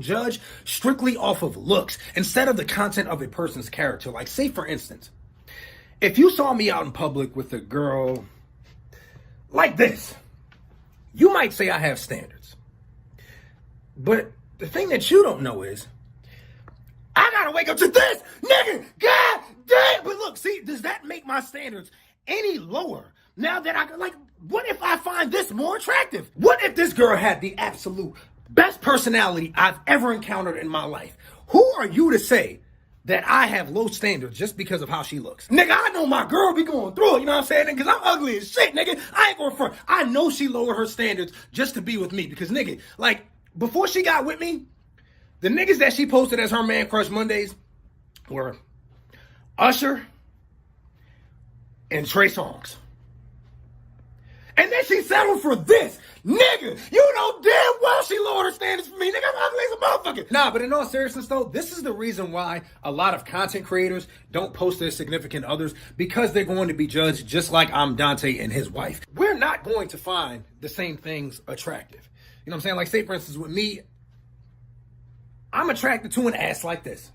judge strictly off of looks instead of the content of a person's character. Like, say for instance, if you saw me out in public with a girl like this, you might say I have standards. But the thing that you don't know is, I gotta wake up to this, nigga, god damn. But look, see, does that make my standards any lower? Now that what if I find this more attractive? What if this girl had the absolute best personality I've ever encountered in my life? Who are you to say that I have low standards just because of how she looks? Nigga, I know my girl be going through it, you know what I'm saying? Because I'm ugly as shit, nigga. I ain't going front. I know she lowered her standards just to be with me. Because, nigga, like, before she got with me, the niggas that she posted as her man crush Mondays were Usher and Trey Songz. And then she settled for this. Nigga, you know damn well she lowered her standards for me. Nigga, I'm ugly as a motherfucker. Nah, but in all seriousness though, this is the reason why a lot of content creators don't post their significant others, because they're going to be judged just like I'm Dante and his wife. We're not going to find the same things attractive. You know what I'm saying? Like, say for instance with me, I'm attracted to an ass like this.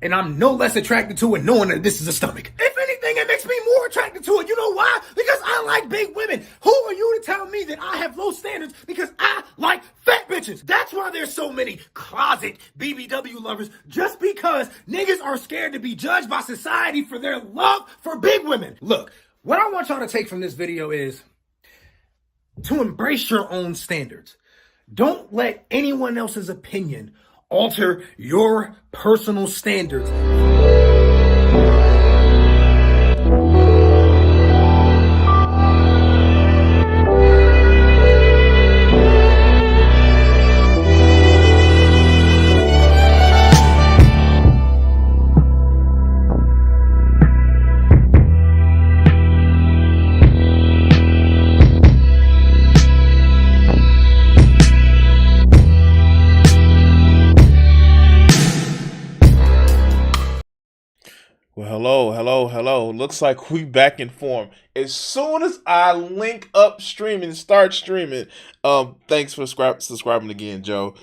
And I'm no less attracted to it knowing that this is a stomach. If anything, it makes me more attracted to it. You know why? Because I like big women. Who are you to tell me that I have low standards because I like fat bitches? That's why there's so many closet BBW lovers, just because niggas are scared to be judged by society for their love for big women. Look, what I want y'all to take from this video is to embrace your own standards. Don't let anyone else's opinion alter your personal standards. Well, hello. Looks like we back in form. As soon as I link up streaming, start streaming. Thanks for subscribing again, Joe.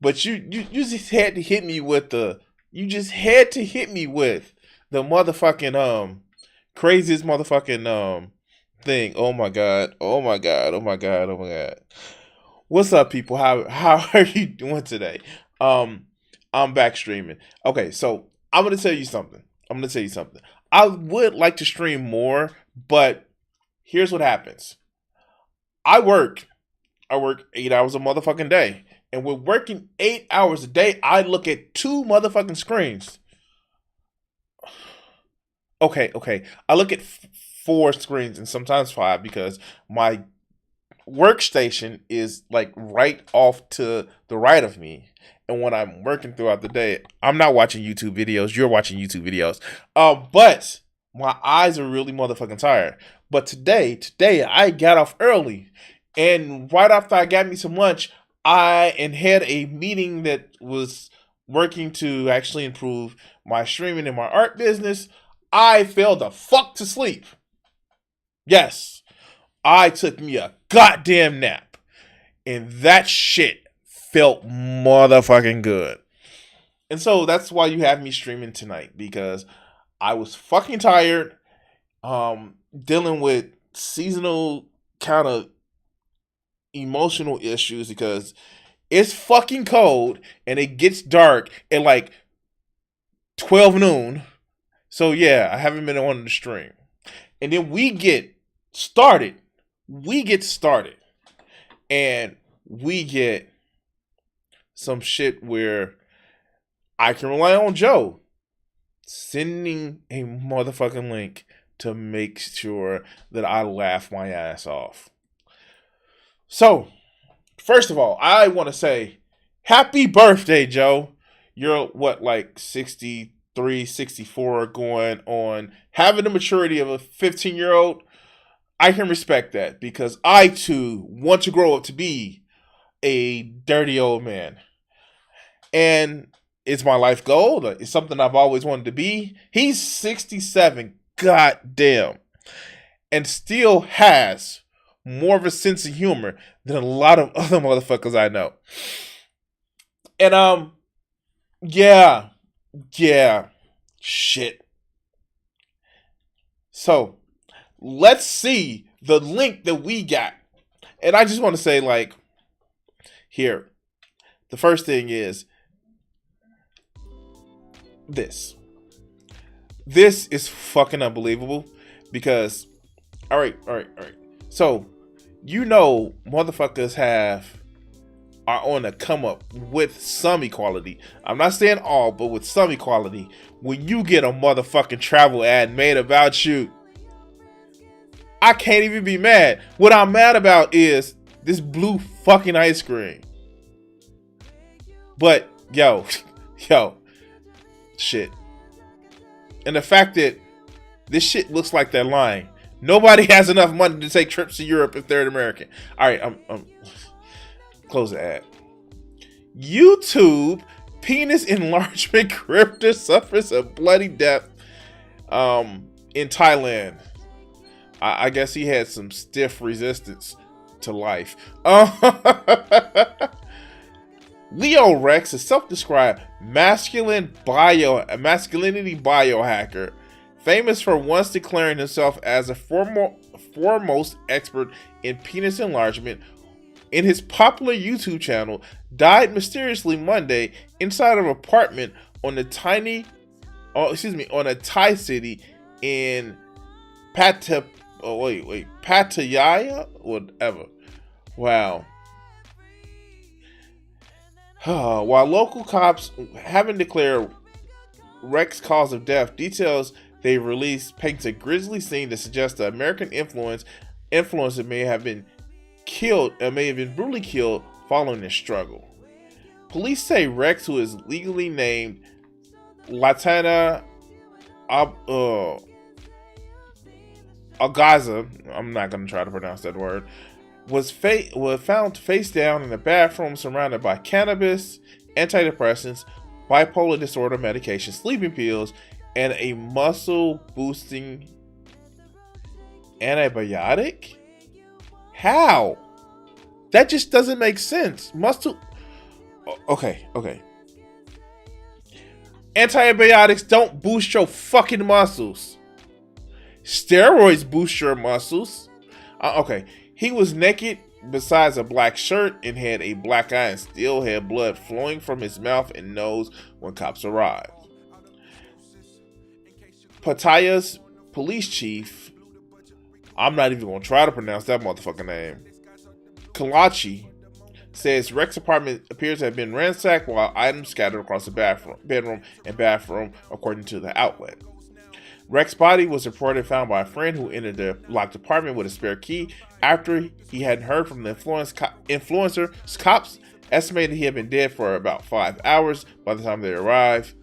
But you just had to hit me with the motherfucking craziest motherfucking thing. Oh my god. What's up, people? How are you doing today? I'm back streaming. Okay, so I'm gonna tell you something. I would like to stream more, but here's what happens. I work 8 hours a motherfucking day. And with working 8 hours a day, I look at 2 motherfucking screens. Okay. I look at 4 screens and sometimes 5 because my workstation is like right off to the right of me. And when I'm working throughout the day, I'm not watching YouTube videos. You're watching YouTube videos. But my eyes are really motherfucking tired. But today I got off early. And right after I got me some lunch, I had a meeting that was working to actually improve my streaming and my art business. I fell the fuck to sleep. Yes, I took me a goddamn nap. And that shit felt motherfucking good. And so that's why you have me streaming tonight, because I was fucking tired, dealing with seasonal kind of emotional issues because it's fucking cold and it gets dark at like 12 noon. So yeah, I haven't been on the stream. And then we get started. And we get some shit where I can rely on Joe sending a motherfucking link to make sure that I laugh my ass off. So, first of all, I want to say happy birthday, Joe. You're what, like 63, 64 going on, having the maturity of a 15-year-old. I can respect that because I too want to grow up to be a dirty old man. And it's my life goal. It's something I've always wanted to be. He's 67, goddamn, and still has more of a sense of humor than a lot of other motherfuckers I know. And yeah, yeah, shit. So let's see the link that we got. And I just want to say, like, here, the first thing is this. This is fucking unbelievable because, all right. So, motherfuckers are on a come up with some equality. I'm not saying all, but with some equality. When you get a motherfucking travel ad made about you, I can't even be mad. What I'm mad about is this blue fucking ice cream. But yo, shit. And the fact that this shit looks like they're lying. Nobody has enough money to take trips to Europe if they're an American. All right, I'm close the ad. YouTube penis enlargement grifter suffers a bloody death in Thailand. I guess he had some stiff resistance to life. Leo Rex, a self-described masculinity biohacker, famous for once declaring himself as a foremost expert in penis enlargement, in his popular YouTube channel, died mysteriously Monday inside of an apartment on a Thai city in Pattaya, whatever. Wow. While local cops haven't declared Rex's cause of death, details they released paints a grisly scene that suggests the American influencer may have been brutally killed following this struggle. Police say Rex, who is legally named Latina Algaza, I'm not going to try to pronounce that word, was found face down in a bathroom surrounded by cannabis, antidepressants, bipolar disorder medication, sleeping pills, and a muscle-boosting antibiotic? How? That just doesn't make sense. Okay. Antibiotics don't boost your fucking muscles. Steroids boost your muscles. Okay. He was naked besides a black shirt and had a black eye and still had blood flowing from his mouth and nose when cops arrived. Pattaya's police chief, I'm not even going to try to pronounce that motherfucking name, Kalachi, says Rex's apartment appears to have been ransacked while items scattered across the bedroom and bathroom, according to the outlet. Rex's body was reported found by a friend who entered the locked apartment with a spare key after he hadn't heard from the influencer. Cops estimated he had been dead for about 5 hours by the time they arrived.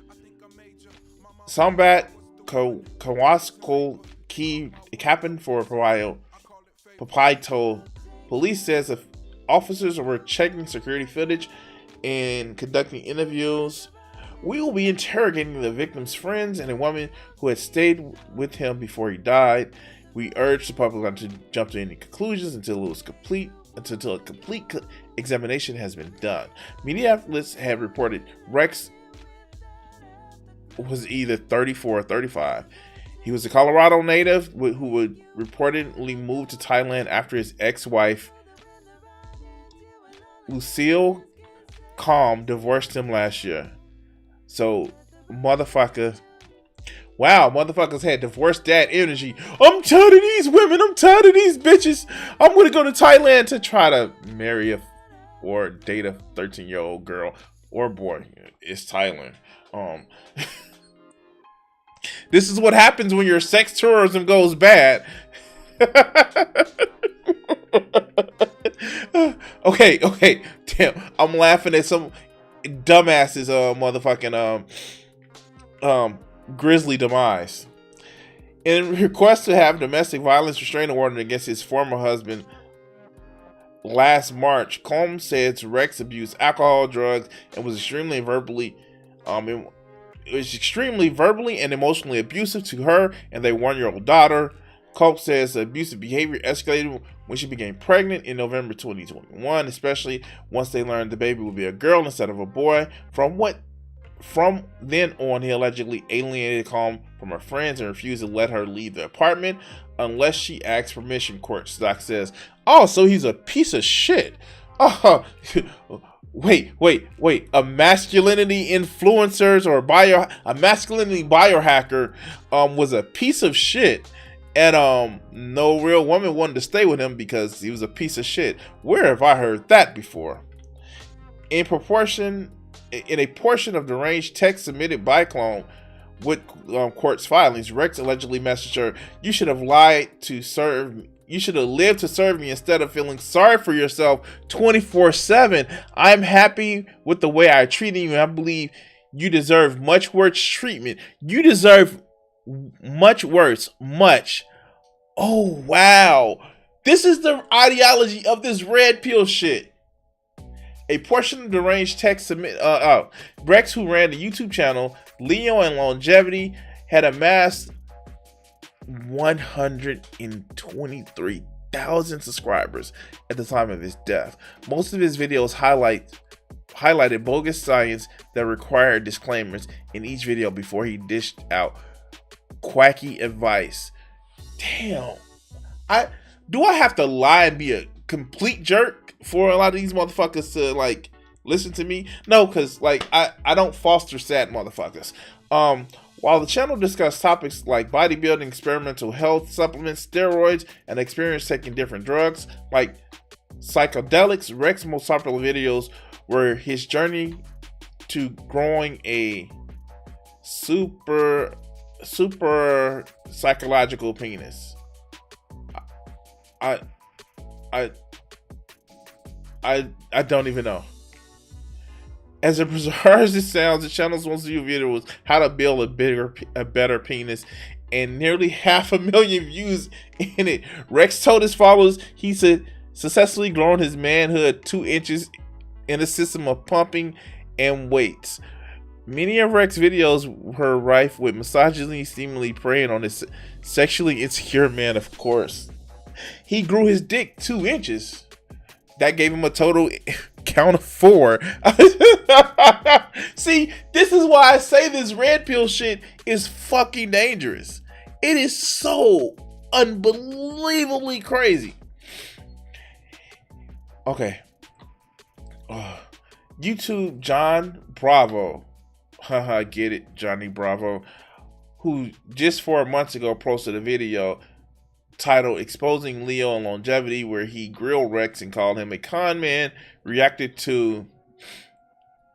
Sambat Kawasko Ki Captain for Papai told police says if officers were checking security footage and conducting interviews. We will be interrogating the victim's friends and a woman who had stayed with him before he died. We urge the public not to jump to any conclusions until a complete examination has been done. Media outlets have reported Rex was either 34 or 35. He was a Colorado native who would reportedly move to Thailand after his ex-wife Lucille Calm divorced him last year. So, motherfuckers had divorced dad energy. I'm tired of these women. I'm tired of these bitches. I'm going to go to Thailand to try to marry or date a 13-year-old girl or boy. It's Thailand. This is what happens when your sex tourism goes bad. Okay. Damn, I'm laughing at some dumbasses motherfucking grisly demise. In request to have domestic violence restraining order against his former husband last March, Combs said Rex abused alcohol, drugs, and was extremely verbally and emotionally abusive to her and their 1-year-old daughter. Combs says the abusive behavior escalated when she became pregnant in November 2021, especially once they learned the baby would be a girl instead of a boy. From then on, he allegedly alienated Calm from her friends and refused to let her leave the apartment unless she asked permission, court doc says. Oh, so he's a piece of shit. Oh, wait. A masculinity influencers or a masculinity biohacker was a piece of shit. And no real woman wanted to stay with him because he was a piece of shit. Where have I heard that before? In a portion of deranged text submitted by Clone with court's filings, Rex allegedly messaged her, "You should have lived to serve me instead of feeling sorry for yourself 24/7. I'm happy with the way I treated you. I believe you deserve much worse treatment. You deserve much worse. Much." Oh, wow. This is the ideology of this red pill shit. A portion of the deranged text Rex, who ran the YouTube channel Leo and Longevity, had amassed 123,000 subscribers at the time of his death. Most of his videos highlighted bogus science that required disclaimers in each video before he dished out quacky advice. Damn. Do I have to lie and be a complete jerk for a lot of these motherfuckers to like listen to me? No, because like I don't foster sad motherfuckers. While the channel discussed topics like bodybuilding, experimental health supplements, steroids, and experience taking different drugs like psychedelics, Rex's most popular videos were his journey to growing a super psychological penis. I don't even know. As bizarre as it sounds, the channel's most viewed video was how to build a better penis, and nearly 500,000 views in it. Rex told his followers he said successfully grown his manhood 2 inches in a system of pumping and weights. Many of Rex's videos were rife with misogyny, seemingly preying on his sexually insecure man, of course. He grew his dick 2 inches. That gave him a total count of 4. See, this is why I say this red pill shit is fucking dangerous. It is so unbelievably crazy. Okay. YouTube John Bravo. Haha, get it, Johnny Bravo. Who just 4 months ago posted a video titled Exposing Leo and Longevity, where he grilled Rex and called him a con man, reacted to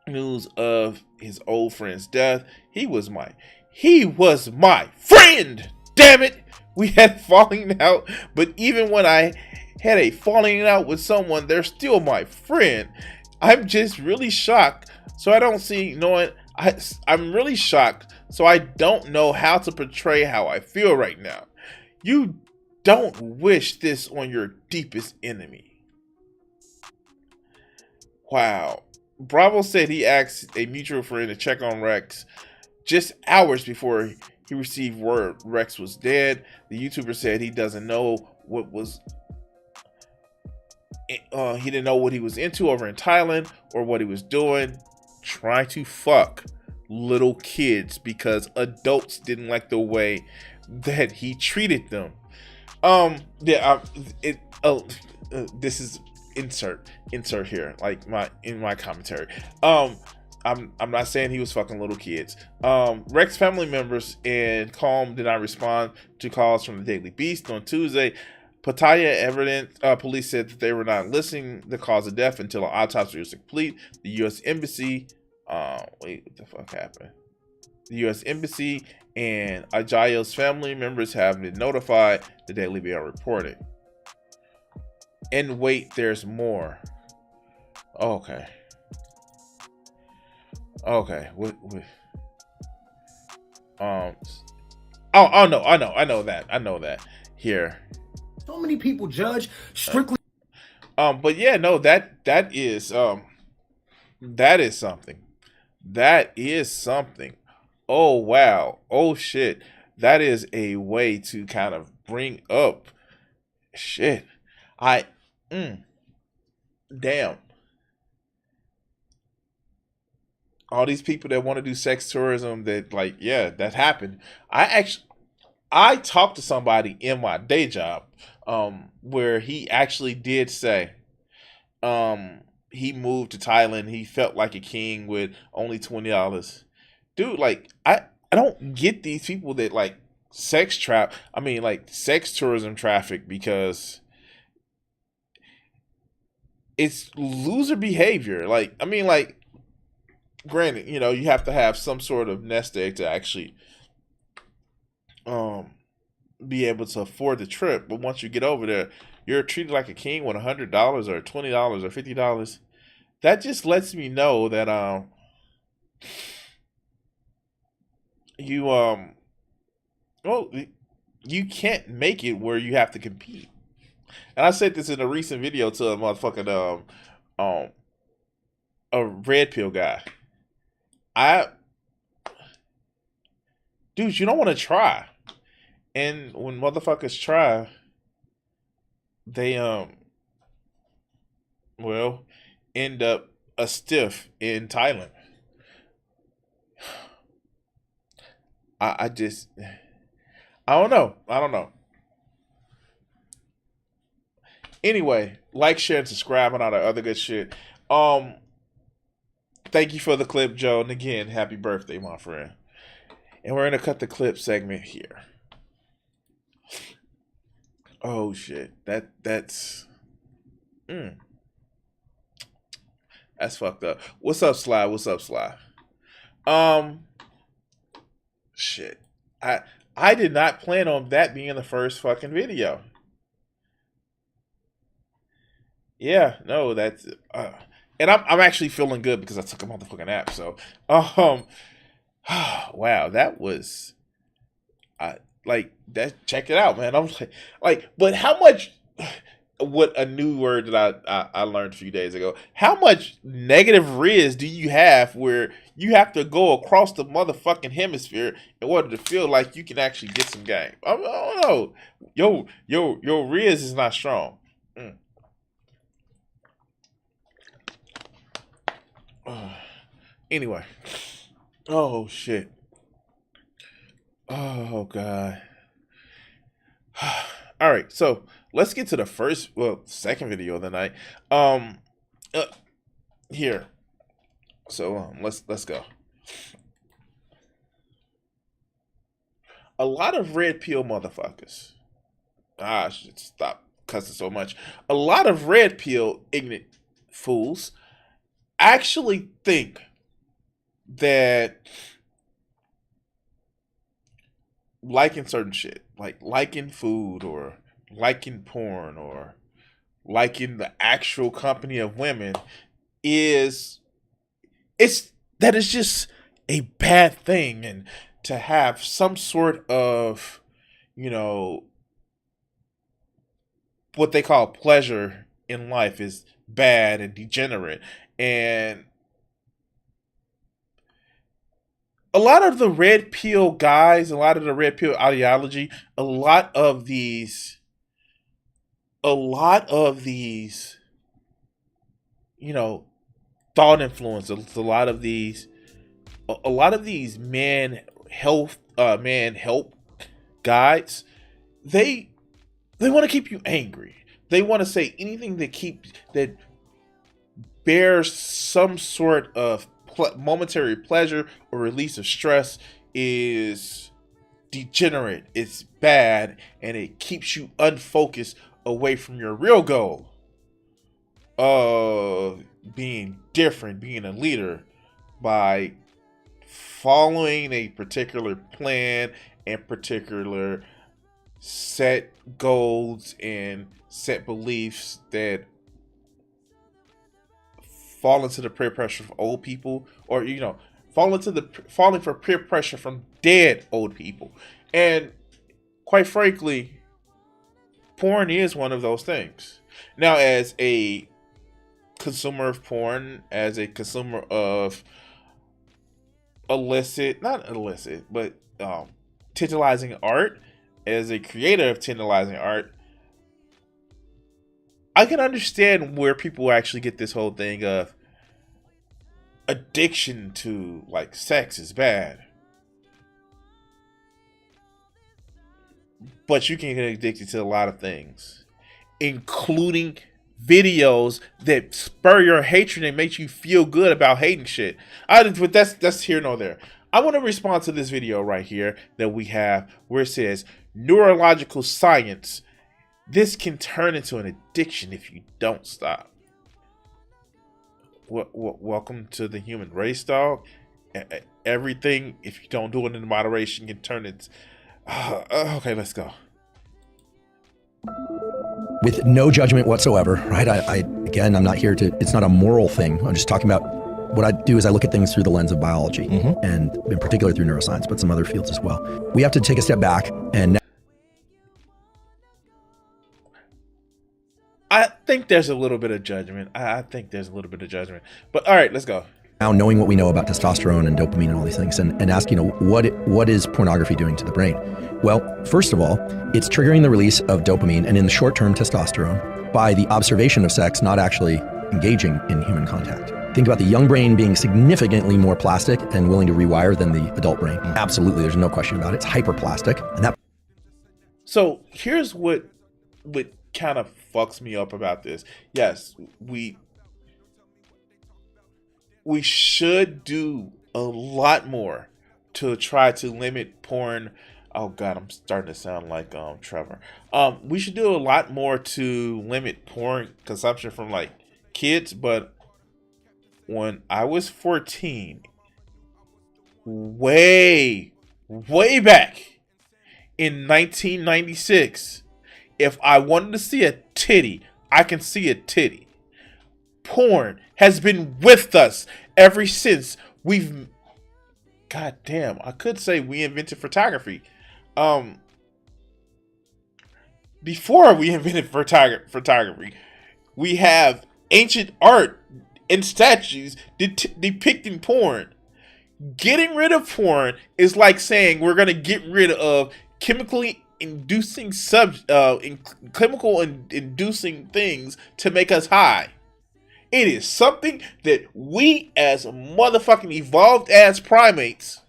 news of his old friend's death. He was my friend! Damn it! We had falling out, but even when I had a falling out with someone, they're still my friend. I'm just really shocked, so I don't see knowing. I'm really shocked, so I don't know how to portray how I feel right now. You don't wish this on your deepest enemy. Wow. Bravo said he asked a mutual friend to check on Rex just hours before he received word Rex was dead. The YouTuber said he doesn't know he didn't know what he was into over in Thailand or what he was doing, trying to fuck little kids because adults didn't like the way that he treated them. This is insert here, like in my commentary. I'm not saying he was fucking little kids. Rex family members and Calm did not respond to calls from the Daily Beast on Tuesday. Pattaya police said that they were not listening the cause of death until an autopsy was complete. The U.S. Embassy, wait, what the fuck happened? The U.S. Embassy and Ajayo's family members have been notified, the Daily Mail reported. And wait, there's more. Okay. Okay. I know that. Here. So many people judge strictly. But yeah, no, that is something. That is something. Oh wow. Oh shit. That is a way to kind of bring up shit. I, mm, damn. All these people that want to do sex tourism, that like, yeah, that happened. I talked to somebody in my day job, where he actually did say, he moved to Thailand. He felt like a king with only $20. Dude, like, I don't get these people that like sex tourism traffic, because it's loser behavior. Like, I mean, like, granted, you have to have some sort of nest egg to actually um be able to afford the trip. But once you get over there, you're treated like a king with $100 or $20 or $50. That just lets me know that you well, you can't make it where you have to compete. And I said this in a recent video to a motherfucking um a red pill guy. I Dude, you don't want to try. And when motherfuckers try, they well, end up a stiff in Thailand. I just, I don't know. I don't know. Anyway, like, share, and subscribe, and all that other good shit. Um, Thank you for the clip, Joe, and again, happy birthday, my friend. And we're gonna cut the clip segment here. Oh shit, mm, that's fucked up. What's up, Sly? What's up, Sly? Um, Shit. I I did not plan on that being the first fucking video. Yeah, no, that's and I'm actually feeling good because I took a motherfucking nap. So, um, wow, that was I like that. Check it out, man. I'm but how much? What a new word that I learned a few days ago. How much negative riz do you have where you have to go across the motherfucking hemisphere in order to feel like you can actually get some game? I don't know. Your riz is not strong. Mm. Anyway. Oh shit. Oh god. All right, so let's get to the second video of the night. Um, uh, Here. So let's go. A lot of red pill motherfuckers. I should stop cussing so much. A lot of red pill ignorant fools actually think that liking certain shit, like liking food or liking porn or liking the actual company of women, is it's that is just a bad thing, and to have some sort of, you know, what they call pleasure in life is bad and degenerate. And a lot of the red pill guys, a lot of the red pill ideology, a lot of these, you know, thought influencers, a lot of these man help guides, they they want to keep you angry. They want to say anything that bears some sort of momentary pleasure or release of stress is degenerate, it's bad, and it keeps you unfocused away from your real goal of being different, being a leader, by following a particular plan and particular set goals and set beliefs that fall into the peer pressure of old people, or falling for peer pressure from dead old people. And quite frankly, porn is one of those things. Now, as a consumer of porn, as a consumer of not illicit, but tantalizing art, as a creator of tantalizing art, I can understand where people actually get this whole thing of addiction to like sex is bad. But you can get addicted to a lot of things, including videos that spur your hatred and make you feel good about hating shit. But that's here nor there. I want to respond to this video right here that we have where it says neurological science. This can turn into an addiction if you don't stop. Welcome to the human race, dog. Everything, if you don't do it in moderation, can turn it. Okay, let's go. With no judgment whatsoever, right? Again, I'm not here to, it's not a moral thing. I'm just talking about what I do is I look at things through the lens of biology and in particular through neuroscience, but some other fields as well. We have to take a step back and I think there's a little bit of judgment. I think there's a little bit of judgment. But all right, let's go. now knowing what we know about testosterone and dopamine and all these things and ask, what is pornography doing to the brain? Well, first of all, it's triggering the release of dopamine and in the short term testosterone by the observation of sex, not actually engaging in human contact. Think about the young brain being significantly more plastic and willing to rewire than the adult brain. Absolutely, there's no question about it. It's hyperplastic. And that. So here's what kind of fucks me up about this. Yes, we should do a lot more to try to limit porn. Oh God, I'm starting to sound like Trevor. We should do a lot more to limit porn consumption from like kids, but when I was 14, way back in 1996, if I wanted to see a titty, I can see a titty. Porn has been with us ever since God damn, I could say we invented photography. Before we invented photography, we have ancient art and statues depicting porn. Getting rid of porn is like saying we're gonna get rid of chemically inducing things to make us high. It is something that we as motherfucking evolved as primates,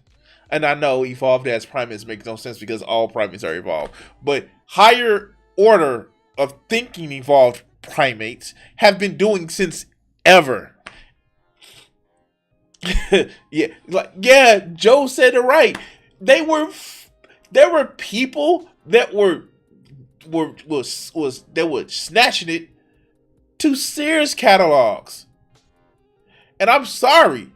and I know evolved as primates makes no sense because all primates are evolved, but higher order of thinking evolved primates have been doing since ever. yeah, Joe said it right. There were people that were snatching it to Sears catalogs. And I'm sorry,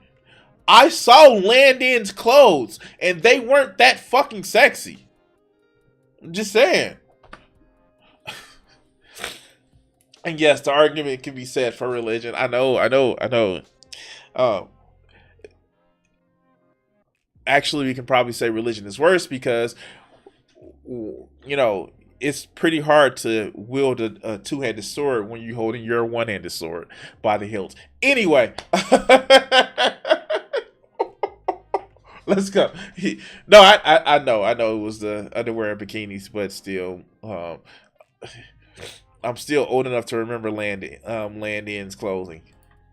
I saw Landon's clothes and they weren't that fucking sexy. I'm just saying. And yes, the argument can be said for religion. I know. Actually, we can probably say religion is worse because, it's pretty hard to wield a two-handed sword when you're holding your one-handed sword by the hilt. Anyway, let's go. No, I know it was the underwear and bikinis, but still, I'm still old enough to remember Landon's clothing.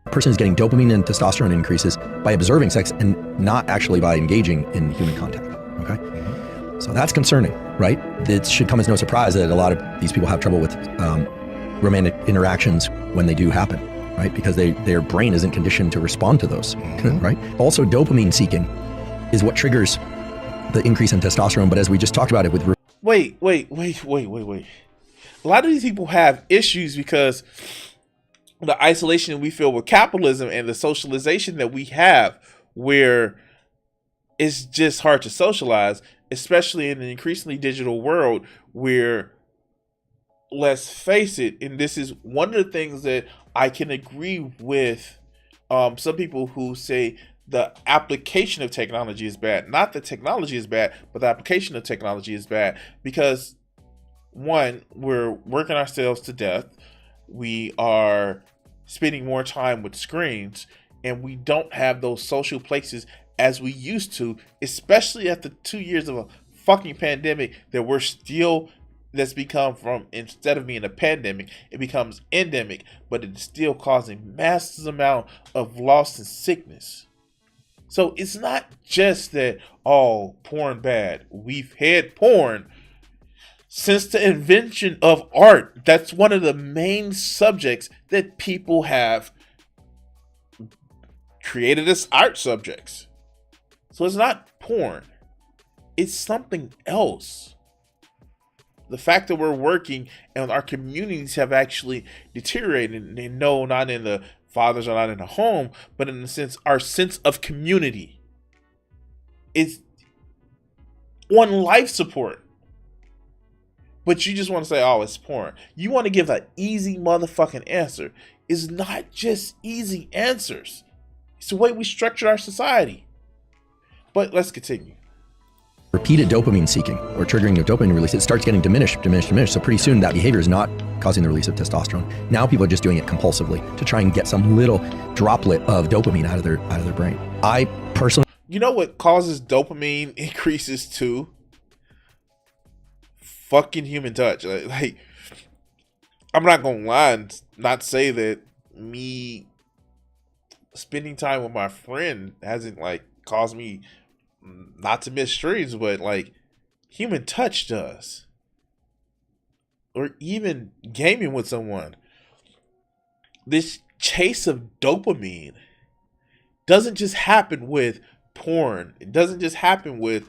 Person is getting dopamine and testosterone increases by observing sex and not actually by engaging in human contact. Okay. So that's concerning, right? It should come as no surprise that a lot of these people have trouble with romantic interactions when they do happen, right? Because their brain isn't conditioned to respond to those, right? Also, dopamine seeking is what triggers the increase in testosterone. But as we just talked about it with... Wait. A lot of these people have issues because the isolation we feel with capitalism and the socialization that we have where it's just hard to socialize, especially in an increasingly digital world where, let's face it, and this is one of the things that I can agree with some people who say the application of technology is bad. Not that technology is bad, but the application of technology is bad because, one, we're working ourselves to death. We are spending more time with screens, and we don't have those social places as we used to, especially after 2 years of a fucking pandemic that we're still that's become from, instead of being a pandemic, it becomes endemic, but it's still causing massive amount of loss and sickness. So it's not just that, oh, porn bad. We've had porn since the invention of art. That's one of the main subjects that people have created as art subjects. So it's not porn. It's something else. The fact that we're working and our communities have actually deteriorated, and no, not in the fathers are not in the home, but in the sense, our sense of community is on life support. But you just want to say, oh, it's porn. You want to give an easy motherfucking answer. It's not just easy answers. It's the way we structure our society. But let's continue. Repeated dopamine seeking or triggering of dopamine release, it starts getting diminished. So pretty soon that behavior is not causing the release of testosterone. Now people are just doing it compulsively to try and get some little droplet of dopamine out of their brain. I personally, you know what causes dopamine increases too? Fucking human touch. Like, I'm not gonna lie and not say that me spending time with my friend hasn't like caused me not to miss streams, but like human touch does. Or even gaming with someone. This chase of dopamine doesn't just happen with porn. It doesn't just happen with...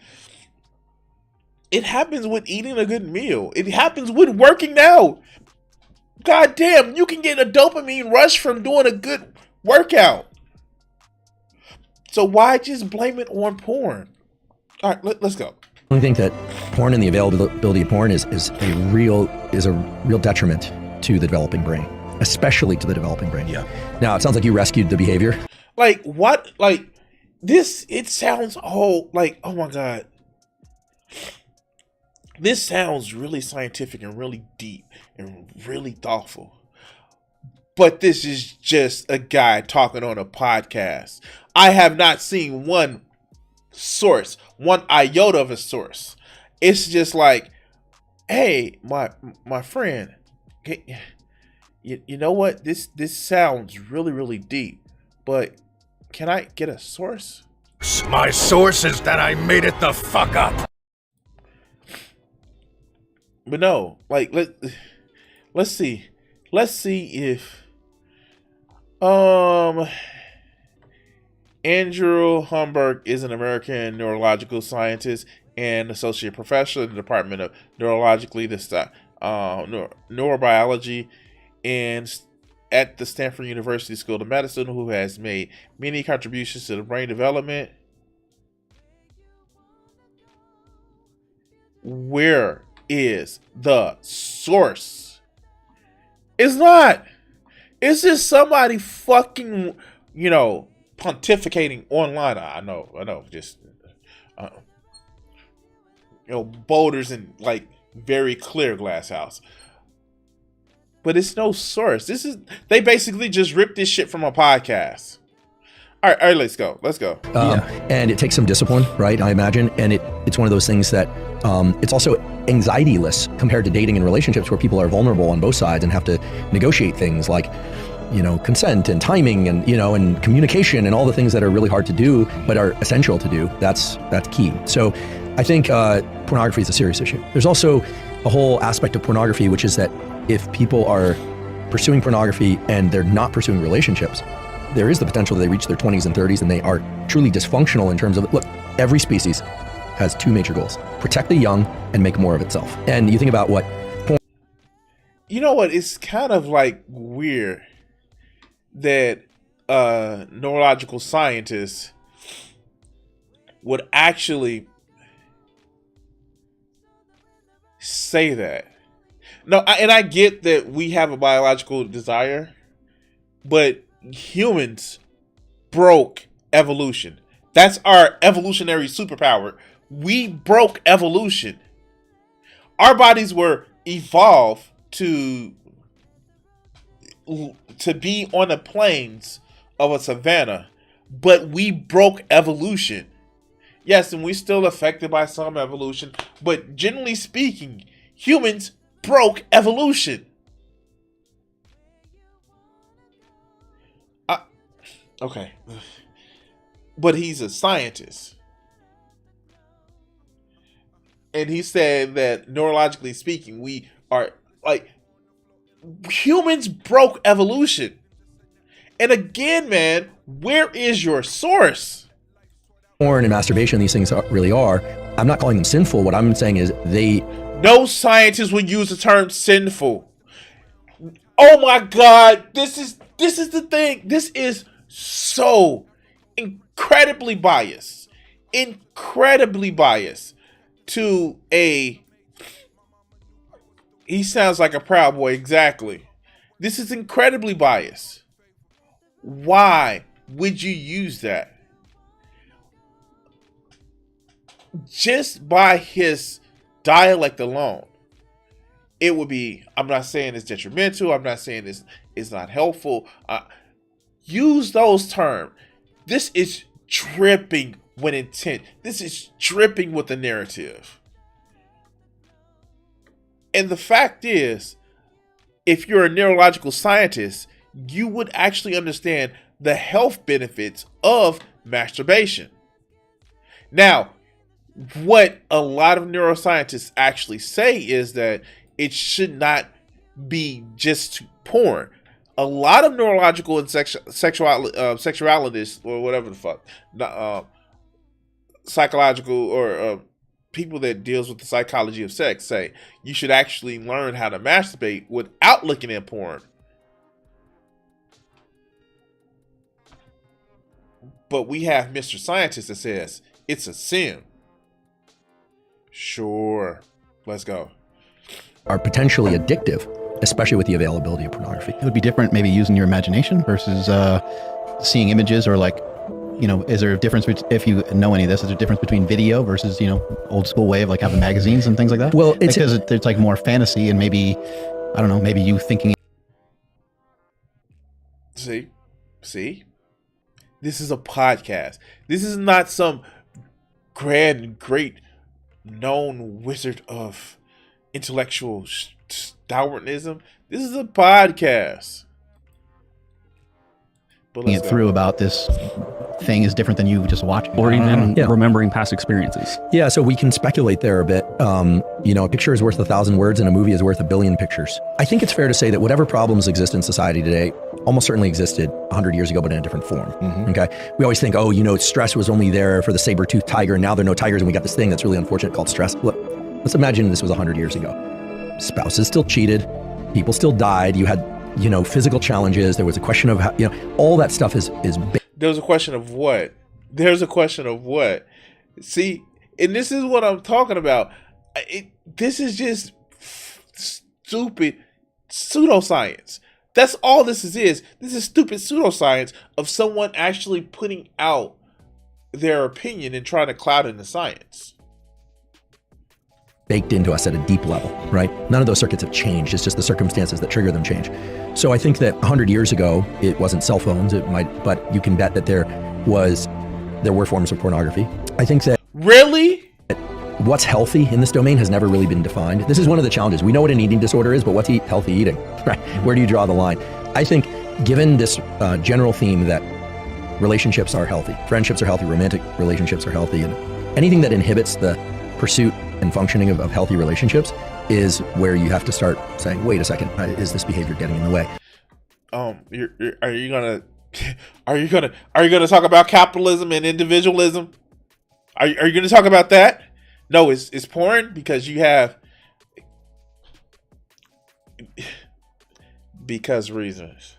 It happens with eating a good meal. It happens with working out. God damn, you can get a dopamine rush from doing a good workout. So why just blame it on porn? All right, let's go. I think that porn and the availability of porn is a real detriment to the developing brain, especially to the developing brain. Yeah. Now, it sounds like you rescued the behavior. Like, what? Like, this, it sounds all like, oh my God. This sounds really scientific and really deep and really thoughtful. But this is just a guy talking on a podcast. I have not seen one source, one iota of a source. It's just like, hey, my friend, you know what? This sounds really, really deep, but can I get a source? My source is that I made it the fuck up. But no, like let's see if Andrew Humberg is an American neurological scientist and associate professor in the Department of Neurobiology and at the Stanford University School of Medicine, who has made many contributions to the brain development. Where is the source? It's not. It's just somebody fucking, pontificating online. I know. Just, boulders in like very clear glass house. But it's no source. They basically just ripped this shit from a podcast. All right, let's go. And it takes some discipline, right? I imagine. And it's one of those things that it's also anxiety-less compared to dating and relationships where people are vulnerable on both sides and have to negotiate things like, consent and timing and, and communication and all the things that are really hard to do, but are essential to do. That's key. So I think pornography is a serious issue. There's also a whole aspect of pornography, which is that if people are pursuing pornography and they're not pursuing relationships, there is the potential that they reach their 20s and 30s and they are truly dysfunctional in terms of, look, every species has two major goals: protect the young and make more of itself. And you think about what porn... You know what? It's kind of like weird that neurological scientists would actually say that. No, and I get that we have a biological desire, but humans broke evolution. That's our evolutionary superpower. We broke evolution. Our bodies were evolved to be on the plains of a savanna, but we broke evolution. Yes, and we're still affected by some evolution, but generally speaking, Humans broke evolution. Okay. But he's a scientist. And he said that neurologically speaking, we are like, humans broke evolution. And again, man, where is your source? Porn and masturbation, these things really are. I'm not calling them sinful. What I'm saying is No scientist would use the term sinful. Oh my God, this is the thing. This is so incredibly biased. Incredibly biased to he sounds like a Proud Boy, exactly. This is incredibly biased. Why would you use that? Just by his dialect alone, it would be, I'm not saying it's detrimental, I'm not saying it's not helpful. Use those terms. This is dripping with intent. This is dripping with the narrative. And the fact is, if you're a neurological scientist, you would actually understand the health benefits of masturbation. Now, what a lot of neuroscientists actually say is that it should not be just porn. A lot of neurological and sexualists, or whatever the fuck, psychological or people that deals with the psychology of sex say you should actually learn how to masturbate without looking at porn. But we have Mr. Scientist that says it's a sin. Sure. Let's go. are potentially addictive, especially with the availability of pornography. It would be different maybe using your imagination versus seeing images, or like, you know, is there a difference, if you know any of this, is there a difference between video versus, you know, old school way of like having magazines and things like that? Well, it's because it's like more fantasy, and maybe, I don't know, maybe you thinking. See, this is a podcast. This is not some grand, great, known wizard of intellectual stalwartism. This is a podcast. But it through about this thing is different than you just watching, or even remembering past experiences. Yeah, so we can speculate there a bit. You know, a picture is worth 1,000 words and a movie is worth 1 billion pictures. I think it's fair to say that whatever problems exist in society today almost certainly existed 100 years ago, but in a different form. Okay, we always think, oh, you know, stress was only there for the saber-toothed tiger, and now there are no tigers, and we got this thing that's really unfortunate called stress. Look, let's imagine this was 100 years ago. Spouses still cheated, people still died, you had, you know, physical challenges. There was a question of how, you know, all that stuff is there was a question of what? There's a question of what? See, and this is what I'm talking about. This is just stupid pseudoscience. That's all this is. This is stupid pseudoscience of someone actually putting out their opinion and trying to cloud in the science. baked into us at a deep level, right? None of those circuits have changed. It's just the circumstances that trigger them change. So I think that 100 years ago, it wasn't cell phones, it might, but you can bet that there were forms of pornography. I think that really what's healthy in this domain has never really been defined. This is one of the challenges. We know what an eating disorder is, but what's healthy eating, right? Where do you draw the line? I think given this general theme that relationships are healthy, friendships are healthy, romantic relationships are healthy, and anything that inhibits the pursuit and functioning of healthy relationships is where you have to start saying, wait a second, is this behavior getting in the way? Are you gonna talk about capitalism and individualism? Are you gonna talk about that? No, it's porn because you have because reasons.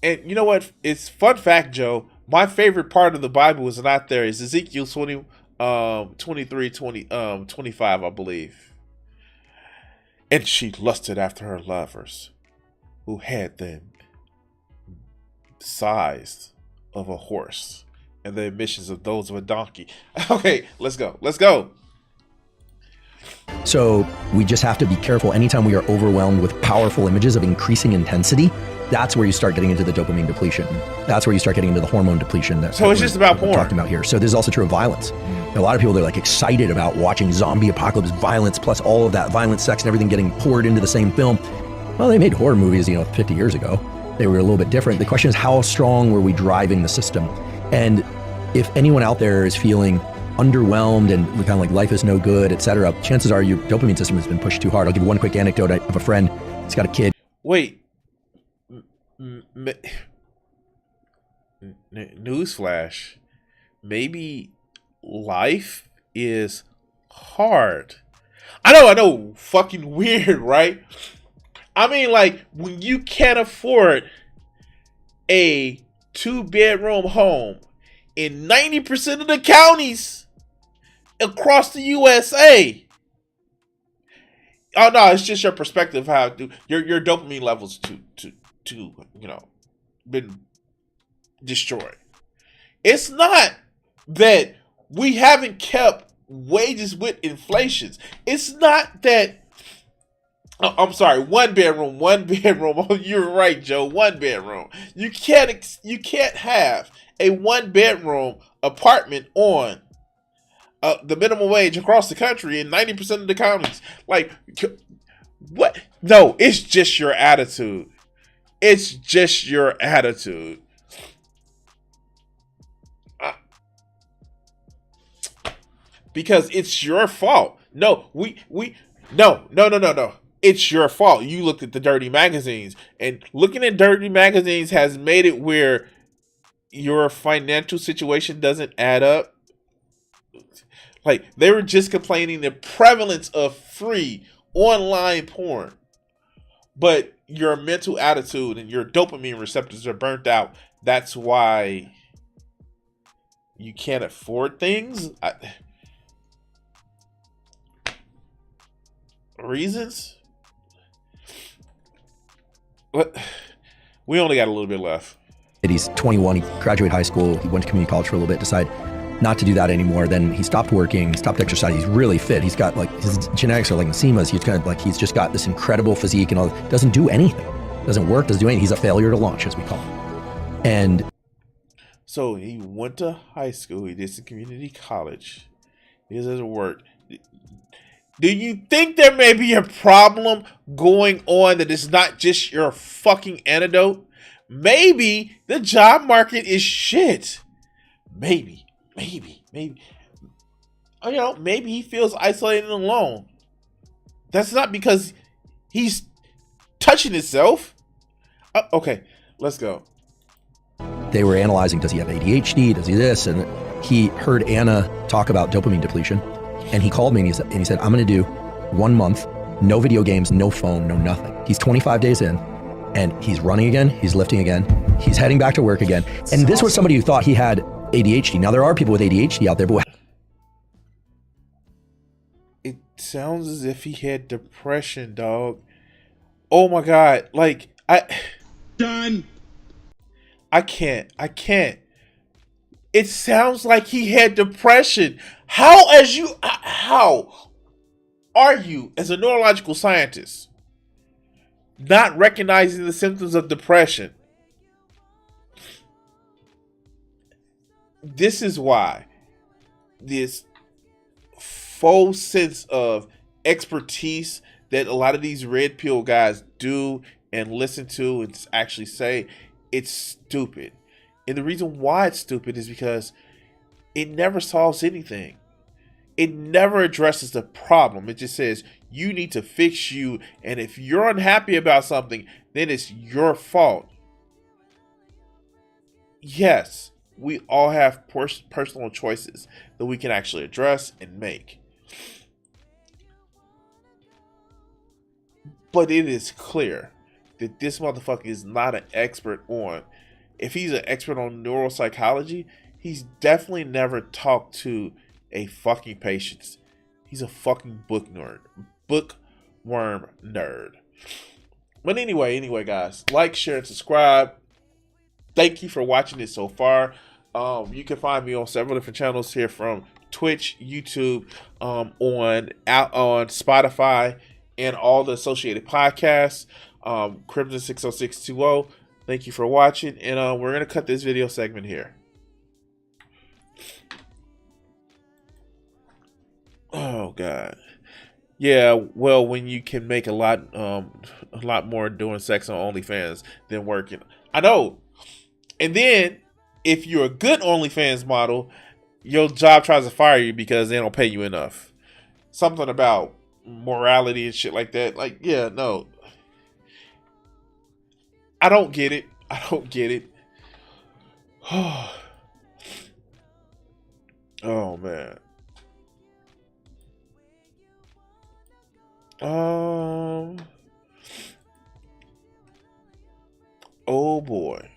And you know what? It's fun fact, Joe. My favorite part of the Bible is not there. It's Ezekiel 23, 25, I believe. And she lusted after her lovers, who had the size of a horse and the emissions of those of a donkey. Okay, let's go. So we just have to be careful anytime we are overwhelmed with powerful images of increasing intensity That's where you start getting into the dopamine depletion. That's where you start getting into the hormone depletion. So it's just about porn. We're talking about here. So this is also true of violence. A lot of people, they're like excited about watching zombie apocalypse violence, plus all of that violent sex and everything getting poured into the same film. Well, they made horror movies, 50 years ago. They were a little bit different. The question is, how strong were we driving the system? And if anyone out there is feeling underwhelmed and kind of like life is no good, etc., chances are your dopamine system has been pushed too hard. I'll give you one quick anecdote of a friend. He's got a kid. Wait. Newsflash. Maybe life is hard. I know, fucking weird, right? I mean, like, when you can't afford a 2-bedroom home in 90% of the counties across the USA. Oh no, it's just your perspective how your dopamine levels to been destroyed. It's not that we haven't kept wages with inflations. It's not that. Oh, I'm sorry, one bedroom. Oh, you're right, Joe. 1 bedroom. You can't have a 1-bedroom apartment on the minimum wage across the country in 90% of the counties. Like, what? No, it's just your attitude. It's just your attitude. Because it's your fault. No. It's your fault. You looked at the dirty magazines, and looking at dirty magazines has made it where your financial situation doesn't add up. Like, they were just complaining the prevalence of free online porn, but your mental attitude and your dopamine receptors are burnt out. That's why you can't afford things. Reasons? What? We only got a little bit left. He's 21. He graduated high school. He went to community college for a little bit, decided not to do that anymore. Then he stopped working, he stopped exercising. He's really fit. He's got, like, his genetics are like Nasima's. He's kind of like, he's just got this incredible physique and all. Doesn't do anything. Doesn't work, doesn't do anything. He's a failure to launch, as we call him. And so he went to high school. He did some community college. He doesn't work. Do you think there may be a problem going on that is not just your fucking antidote? Maybe the job market is shit. Maybe. Maybe he feels isolated and alone. That's not because he's touching himself. Okay, let's go. They were analyzing, does he have ADHD? Does he this? And he heard Anna talk about dopamine depletion. And he called me and he said, I'm going to do 1 month, no video games, no phone, no nothing. He's 25 days in and he's running again. He's lifting again. He's heading back to work again. And this was somebody who thought he had ADHD. Now, there are people with ADHD out there, but it sounds as if he had depression, dog. Oh my God. Like, Done. I can't. It sounds like he had depression. How are you, as a neurological scientist, not recognizing the symptoms of depression? This is why this faux sense of expertise that a lot of these red pill guys do and listen to and actually say, it's stupid. And the reason why it's stupid is because it never solves anything. It never addresses the problem. It just says, you need to fix you. And if you're unhappy about something, then it's your fault. Yes, we all have personal choices that we can actually address and make. But it is clear that this motherfucker is not an expert on. If he's an expert on neuropsychology, he's definitely never talked to a fucking patient. He's a fucking bookworm nerd. But anyway, guys, like, share, and subscribe. Thank you for watching it so far. You can find me on several different channels here, from Twitch, YouTube, on Spotify, and all the associated podcasts. Crimson 60620. Thank you for watching, and we're gonna cut this video segment here. Oh God. Yeah, well, when you can make a lot more doing sex on OnlyFans than working. I know. And then, if you're a good OnlyFans model, your job tries to fire you because they don't pay you enough. Something about morality and shit like that. Like, yeah, no. I don't get it. I don't get it. Oh man. Oh boy.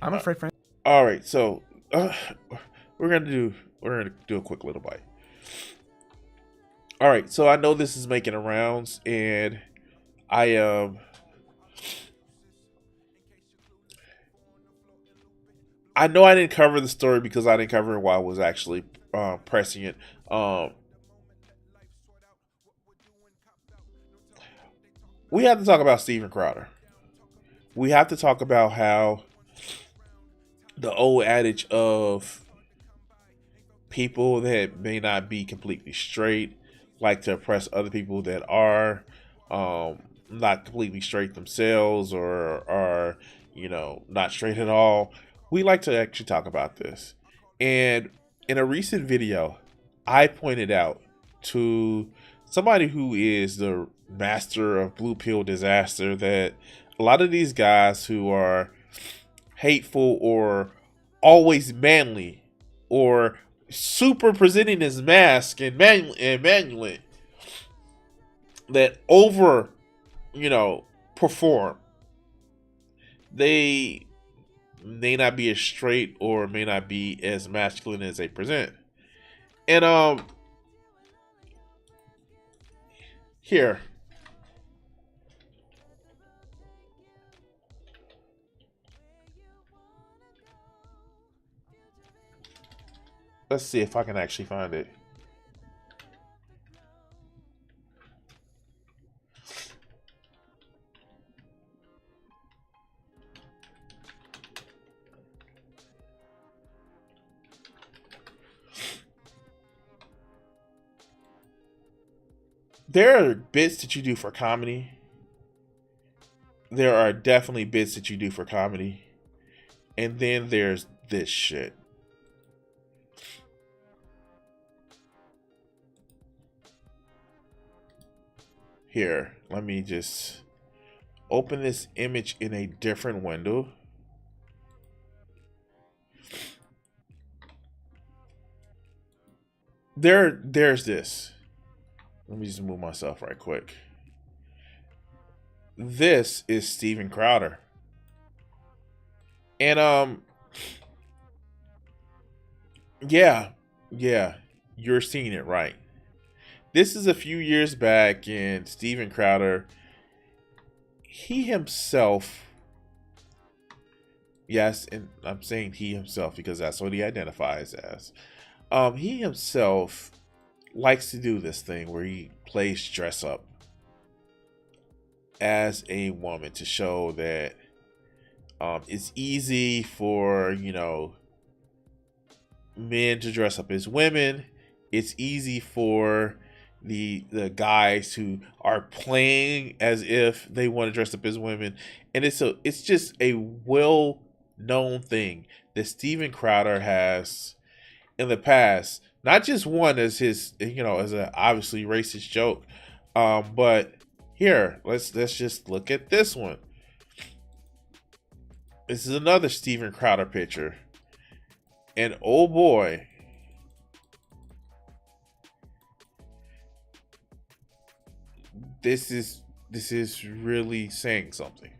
I'm afraid, Frank. All right, so we're gonna do a quick little bite. All right, so I know this is making the rounds, and I I know I didn't cover the story because I didn't cover it while I was actually pressing it. We have to talk about Steven Crowder. We have to talk about how the old adage of people that may not be completely straight like to oppress other people that are not completely straight themselves or are, not straight at all. We like to actually talk about this. And in a recent video, I pointed out to somebody who is the master of blue pill disaster that a lot of these guys who are hateful or always manly or super presenting his mask and manually that over, perform. They may not be as straight or may not be as masculine as they present. And here. Let's see if I can actually find it. There are bits that you do for comedy. There are definitely bits that you do for comedy. And then there's this shit. Here, let me just open this image in a different window. There's this. Let me just move myself right quick. This is Steven Crowder. And yeah, you're seeing it right. This is a few years back, and Steven Crowder, he himself, yes, and I'm saying he himself because that's what he identifies as. He himself likes to do this thing where he plays dress up as a woman to show that it's easy for, men to dress up as women. It's easy for the guys who are playing as if they want to dress up as women. And it's just a well-known thing that Steven Crowder has in the past, not just one as his, as a obviously racist joke, but here, let's just look at this one. This is another Steven Crowder picture, and oh boy, this is really saying something.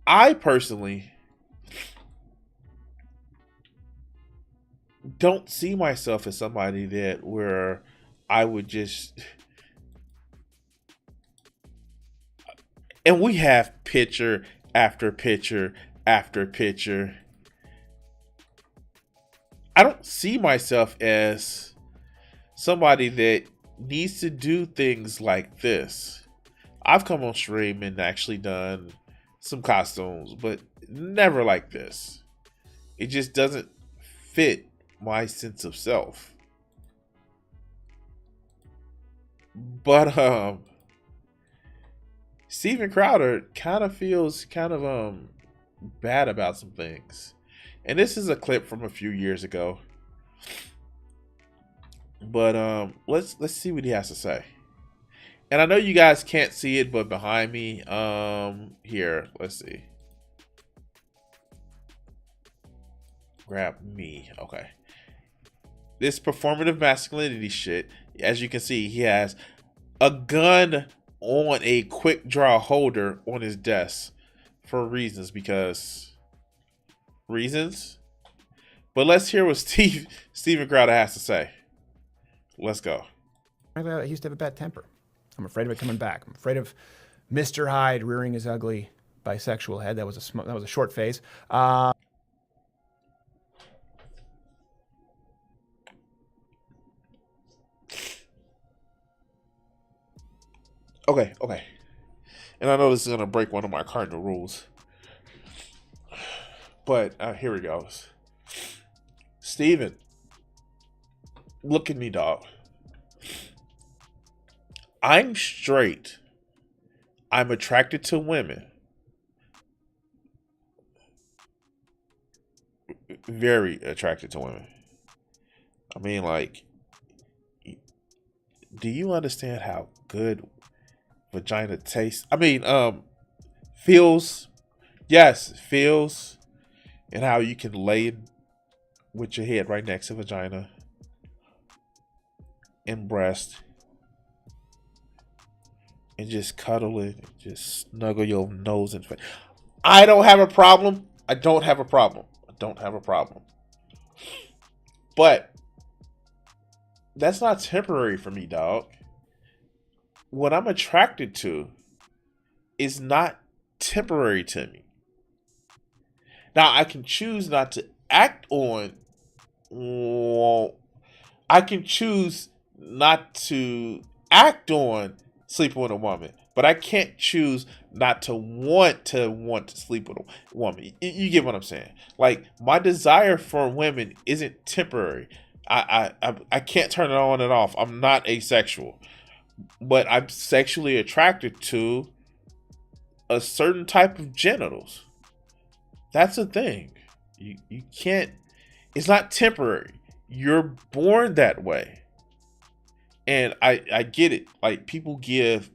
I personally don't see myself as somebody that where I would just, and we have picture after picture after picture I don't see myself as somebody that needs to do things like this. I've come on stream and actually done some costumes, but never like this. It just doesn't fit my sense of self. But Steven Crowder kind of feels bad about some things. And this is a clip from a few years ago. But let's see what he has to say. And I know you guys can't see it, but behind me, here, let's see. Grab me. Okay. This performative masculinity shit, as you can see, he has a gun on a quick draw holder on his desk for reasons, But let's hear what Steven Crowder has to say. Let's go. He used to have a bad temper. I'm afraid of it coming back. I'm afraid of Mr. Hyde rearing his ugly bisexual head. That was a short phase. Okay. And I know this is going to break one of my cardinal rules. But here it goes. Steven, look at me, dog. I'm straight. I'm attracted to women. Very attracted to women. I mean, like, do you understand how good vagina tastes? I mean, feels. Yes, feels. And how you can lay with your head right next to vagina and breast and just cuddle it, and just snuggle your nose and face. I don't have a problem. But that's not temporary for me, dog. What I'm attracted to is not temporary to me. Now, I can choose not to act on. Well, I can choose not to act on sleeping with a woman, but I can't choose not to want to sleep with a woman. You get what I'm saying? Like, my desire for women isn't temporary. I can't turn it on and off. I'm not asexual, but I'm sexually attracted to a certain type of genitals. That's a thing. You can't. It's not temporary. You're born that way. And I get it. Like, people give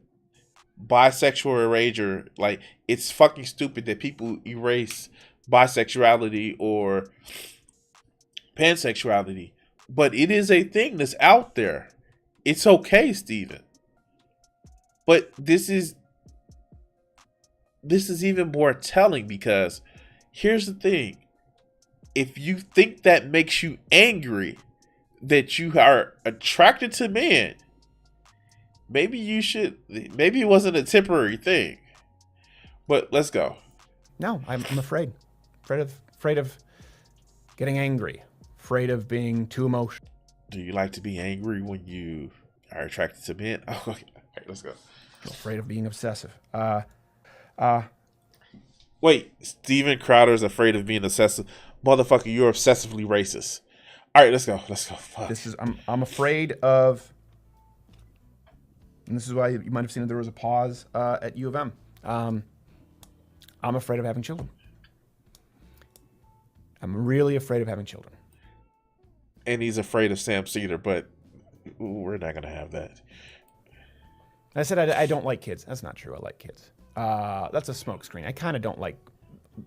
bisexual erasure. Like, it's fucking stupid that people erase bisexuality or pansexuality. But it is a thing that's out there. It's okay, Steven. But this is even more telling, because here's the thing. If you think that makes you angry that you are attracted to men, maybe it wasn't a temporary thing. But let's go. No, I'm afraid. Afraid of getting angry. Afraid of being too emotional. Do you like to be angry when you are attracted to men? Oh, okay. All right, let's go. Afraid of being obsessive. Wait, Steven Crowder is afraid of being obsessive. Motherfucker, you're obsessively racist. All right, let's go. Fuck. I'm afraid of, and this is why you might have seen that there was a pause at U of M. I'm afraid of having children. I'm really afraid of having children. And he's afraid of Sam Cedar, but we're not gonna have that. I said I don't like kids. That's not true. I like kids. That's a smokescreen. I kind of don't like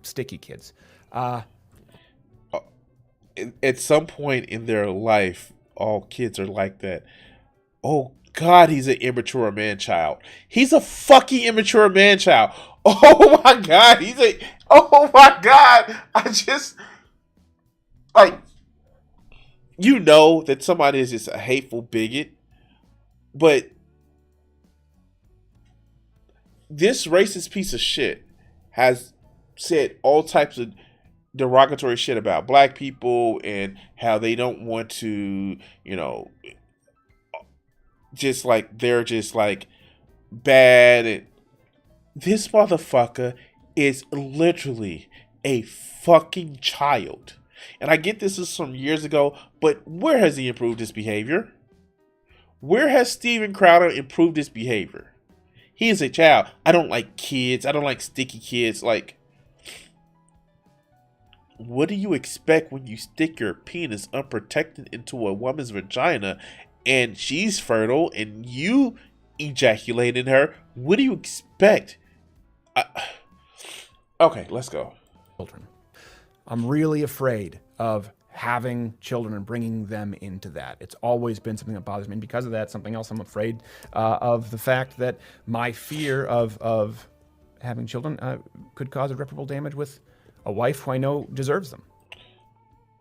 sticky kids. At some point in their life, all kids are like that. Oh God, he's an immature man-child. He's a fucking immature man-child. Oh my God, oh my God. I just, like, you know that somebody is just a hateful bigot, but this racist piece of shit has said all types of derogatory shit about black people and how they don't want to, you know, just like they're just like bad. And this motherfucker is literally a fucking child. And I get this is from years ago, but where has he improved his behavior? Where has Steven Crowder improved his behavior? He is a child. I don't like kids. I don't like sticky kids. Like, what do you expect when you stick your penis unprotected into a woman's vagina and she's fertile and you ejaculate in her? What do you expect? Okay, let's go. Children. I'm really afraid of having children and bringing them into that. It's always been something that bothers me. And because of that, something else I'm afraid of the fact that my fear of having children could cause irreparable damage with a wife who I know deserves them.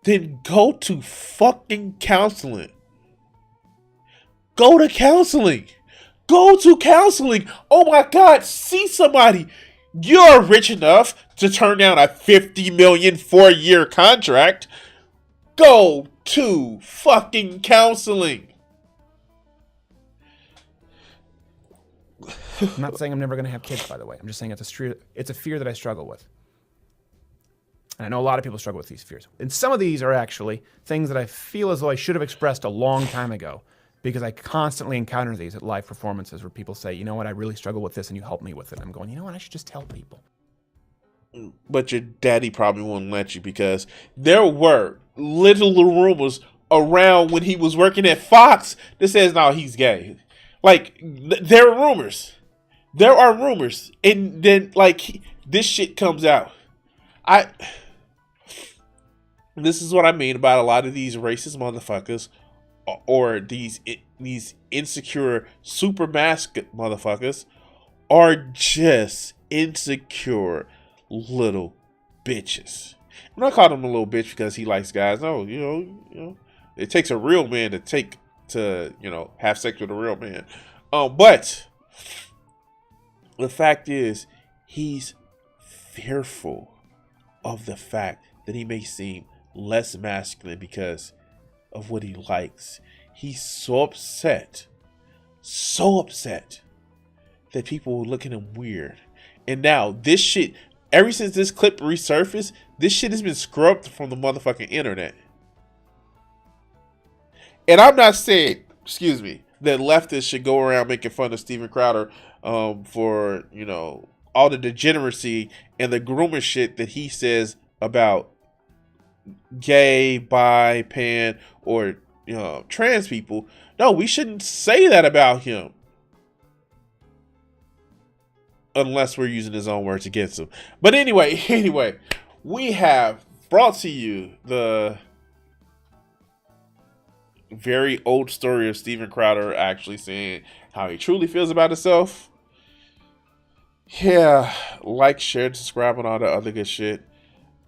Then go to fucking counseling. Go to counseling. Go to counseling. Oh my God, see somebody. You're rich enough to turn down a $50 million 4-year contract. Go to fucking counseling. I'm not saying I'm never going to have kids, by the way. I'm just saying it's a fear that I struggle with. And I know a lot of people struggle with these fears. And some of these are actually things that I feel as though I should have expressed a long time ago, because I constantly encounter these at live performances where people say, you know what, I really struggle with this and you help me with it. I'm going, you know what, I should just tell people. But your daddy probably won't let you, because there were little rumors around when he was working at Fox that says, no, he's gay. Like, there are rumors. There are rumors. And then, like, this shit comes out. This is what I mean about a lot of these racist motherfuckers, or these insecure super mask motherfuckers, are just insecure little bitches. I'm not calling him a little bitch because he likes guys. No, you know, it takes a real man to have sex with a real man. But the fact is, he's fearful of the fact that he may seem less masculine because of what he likes. He's so upset that people will look at him weird. And now this shit, ever since this clip resurfaced, this shit has been scrubbed from the motherfucking internet. And I'm not saying, that leftists should go around making fun of Steven Crowder for, all the degeneracy and the groomer shit that he says about gay, bi, pan, or trans people. No, we shouldn't say that about him unless we're using his own words against him. But anyway, we have brought to you the very old story of Steven Crowder actually saying how he truly feels about himself. Yeah, like, share, subscribe, and all the other good shit.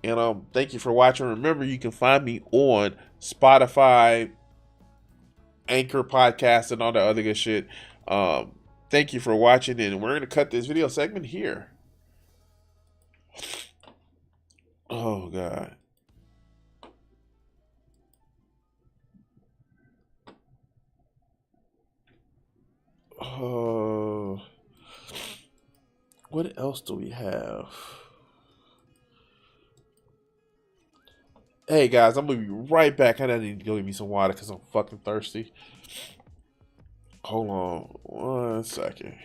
And thank you for watching. Remember, you can find me on Spotify, Anchor Podcast, and all the other good shit. Thank you for watching, and we're gonna cut this video segment here. Oh God. Oh. What else do we have? Hey guys, I'm gonna be right back. I need to go get me some water because I'm fucking thirsty. Hold on 1 second.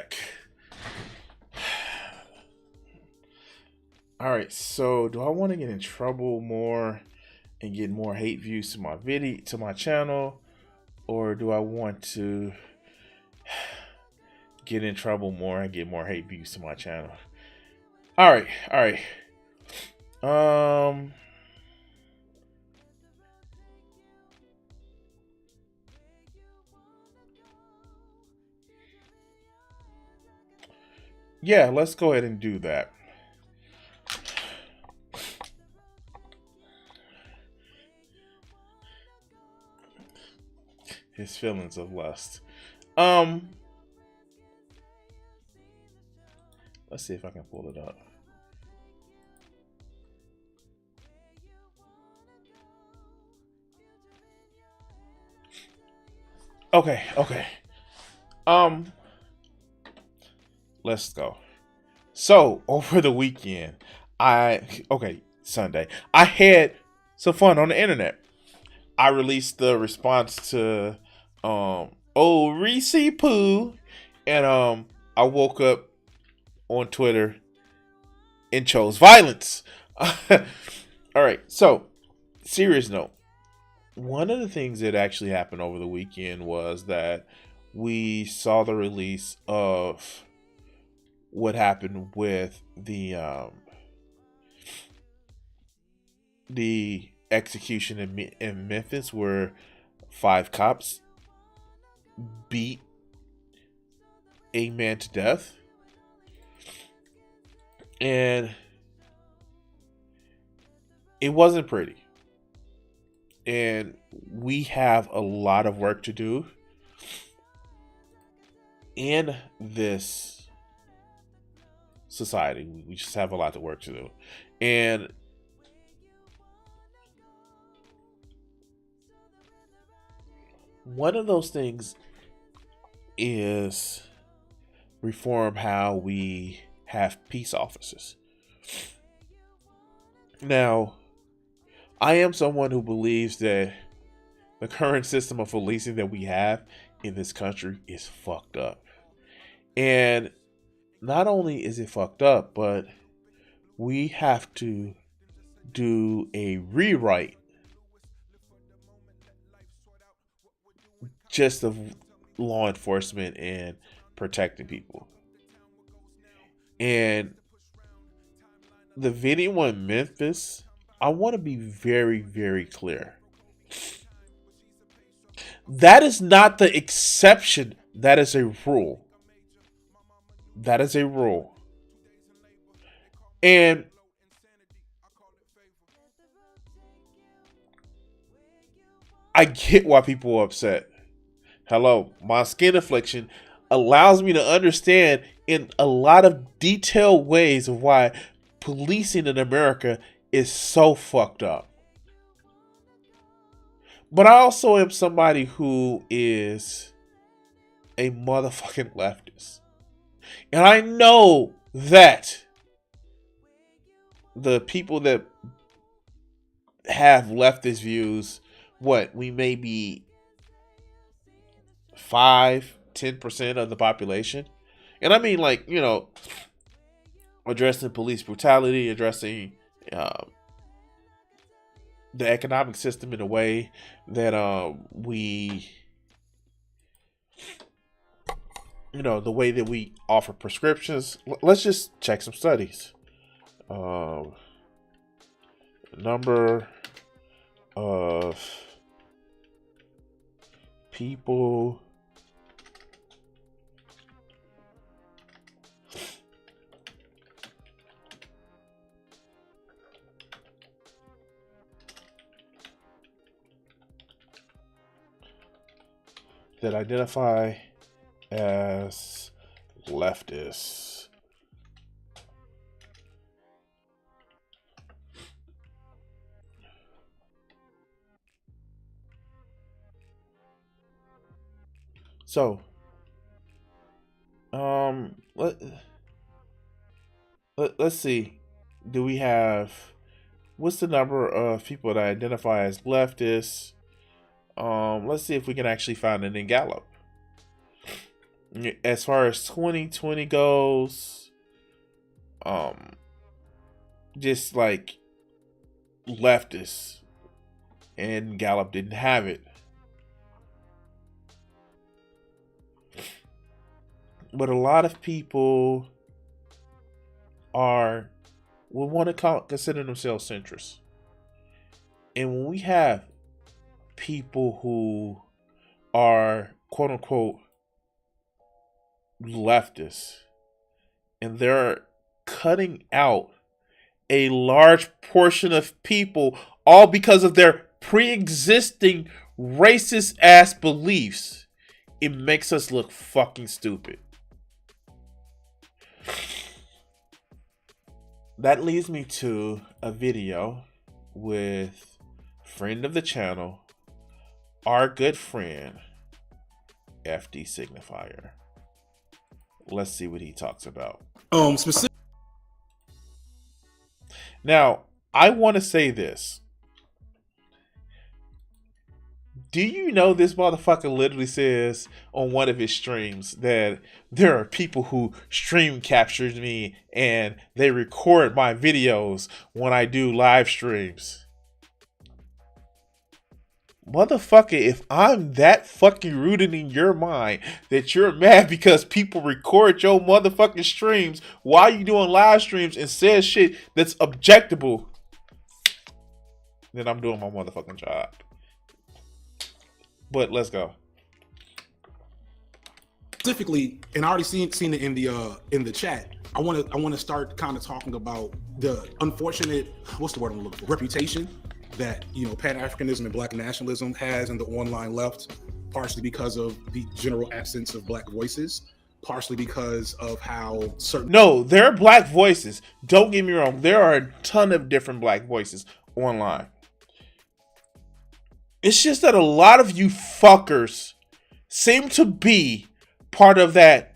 back. All right, so do I want to get in trouble more and get more hate views to my video, to my channel, or do I want to get in trouble more and get more hate views to my channel? All right. Yeah, let's go ahead and do that. His feelings of lust. Let's see if I can pull it up. Okay. Let's go. So over the weekend, Sunday, I had some fun on the internet. I released the response to old Reese Poo, and I woke up on Twitter and chose violence. All right, so serious note. One of the things that actually happened over the weekend was that we saw the release of what happened with the execution in Memphis, where 5 cops beat a man to death. And it wasn't pretty. And we have a lot of work to do in this society. We just have a lot of work to do. And one of those things is reform how we have peace officers. Now, I am someone who believes that the current system of policing that we have in this country is fucked up. And not only is it fucked up, but we have to do a rewrite just of law enforcement and protecting people. And the video in Memphis, I want to be very, very clear. That is not the exception. That is a rule. That is a rule. And I get why people are upset. Hello, my skin affliction allows me to understand in a lot of detailed ways of why policing in America is so fucked up. But I also am somebody who is a motherfucking leftist. And I know that the people that have leftist views, we may be 5-10% of the population. And I mean, addressing police brutality, addressing the economic system in a way that the way that we offer prescriptions. Let's just check some studies. Number of people that identify as leftists. So, let's see. Do we have, what's the number of people that identify as leftists? Let's see if we can actually find it in Gallup. as far as 2020 goes, just like leftists, and Gallup didn't have it. But a lot of people will want to consider themselves centrists. And when we have people who are quote unquote leftists, and they're cutting out a large portion of people all because of their pre-existing racist ass beliefs, it makes us look fucking stupid. That leads me to a video with friend of the channel, our good friend, FD Signifier. Let's see what he talks about. Now, I want to say this. Do you know this motherfucker literally says on one of his streams that there are people who stream captures me and they record my videos when I do live streams? Motherfucker, if I'm that fucking rooted in your mind that you're mad because people record your motherfucking streams while you doing live streams and says shit that's objectable, then I'm doing my motherfucking job. But let's go. Specifically, and I already seen it in the chat. I want to start kind of talking about the unfortunate, what's the word I'm looking for, reputation that, you know, Pan-Africanism and Black nationalism has in the online left, partially because of the general absence of Black voices, partially because of how certain... No, there are Black voices. Don't get me wrong. There are a ton of different Black voices online. It's just that a lot of you fuckers seem to be part of that,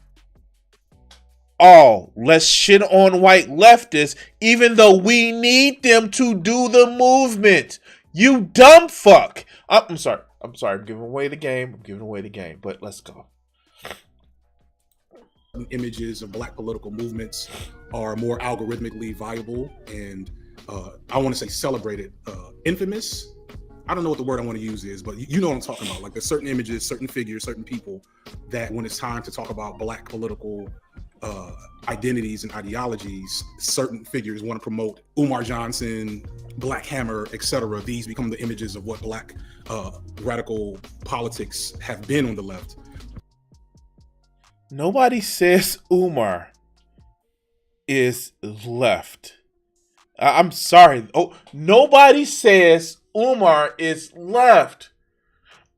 oh, let's shit on white leftists, even though we need them to do the movement. You dumb fuck. I'm sorry. I'm giving away the game. But let's go. Images of Black political movements are more algorithmically viable and I want to say celebrated, infamous. I don't know what the word I want to use is, but you know what I'm talking about. Like there's certain images, certain figures, certain people that when it's time to talk about Black political identities and ideologies, certain figures want to promote Umar Johnson, Black Hammer, etc. These become the images of what Black radical politics have been on the left. Nobody says Umar is left. I'm sorry. Oh, nobody says Umar is left.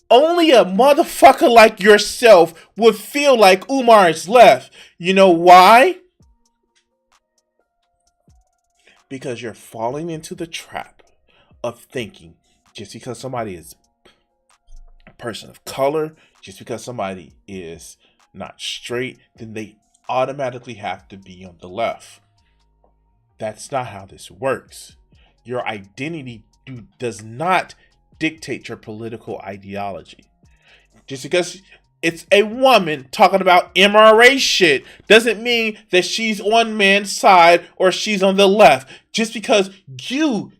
Only a motherfucker like yourself would feel like Umar is left. You know why? Because you're falling into the trap of thinking just because somebody is a person of color, just because somebody is not straight, then they automatically have to be on the left. That's not how this works. Your identity does not dictate your political ideology. Just because it's a woman talking about MRA shit doesn't mean that she's on man's side or she's on the left. Just because you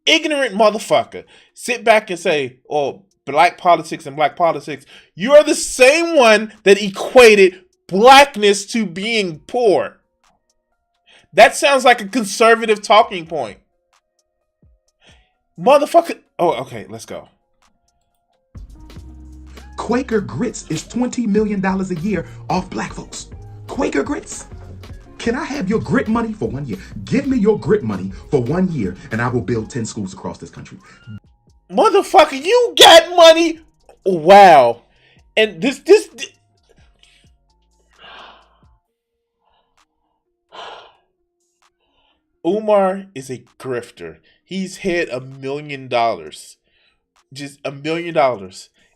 ignorant motherfucker, sit back and say, oh, Black politics and Black politics, you are the same one that equated Blackness to being poor. That sounds like a conservative talking point. Motherfucker. Oh, okay, let's go. Quaker Grits is $20 million a year off Black folks. Quaker Grits. Can I have your grit money for 1 year? Give me your grit money for 1 year and I will build 10 schools across this country. Motherfucker, you got money? Wow. And this Umar is a grifter. He's had $1 million. Just $1 million.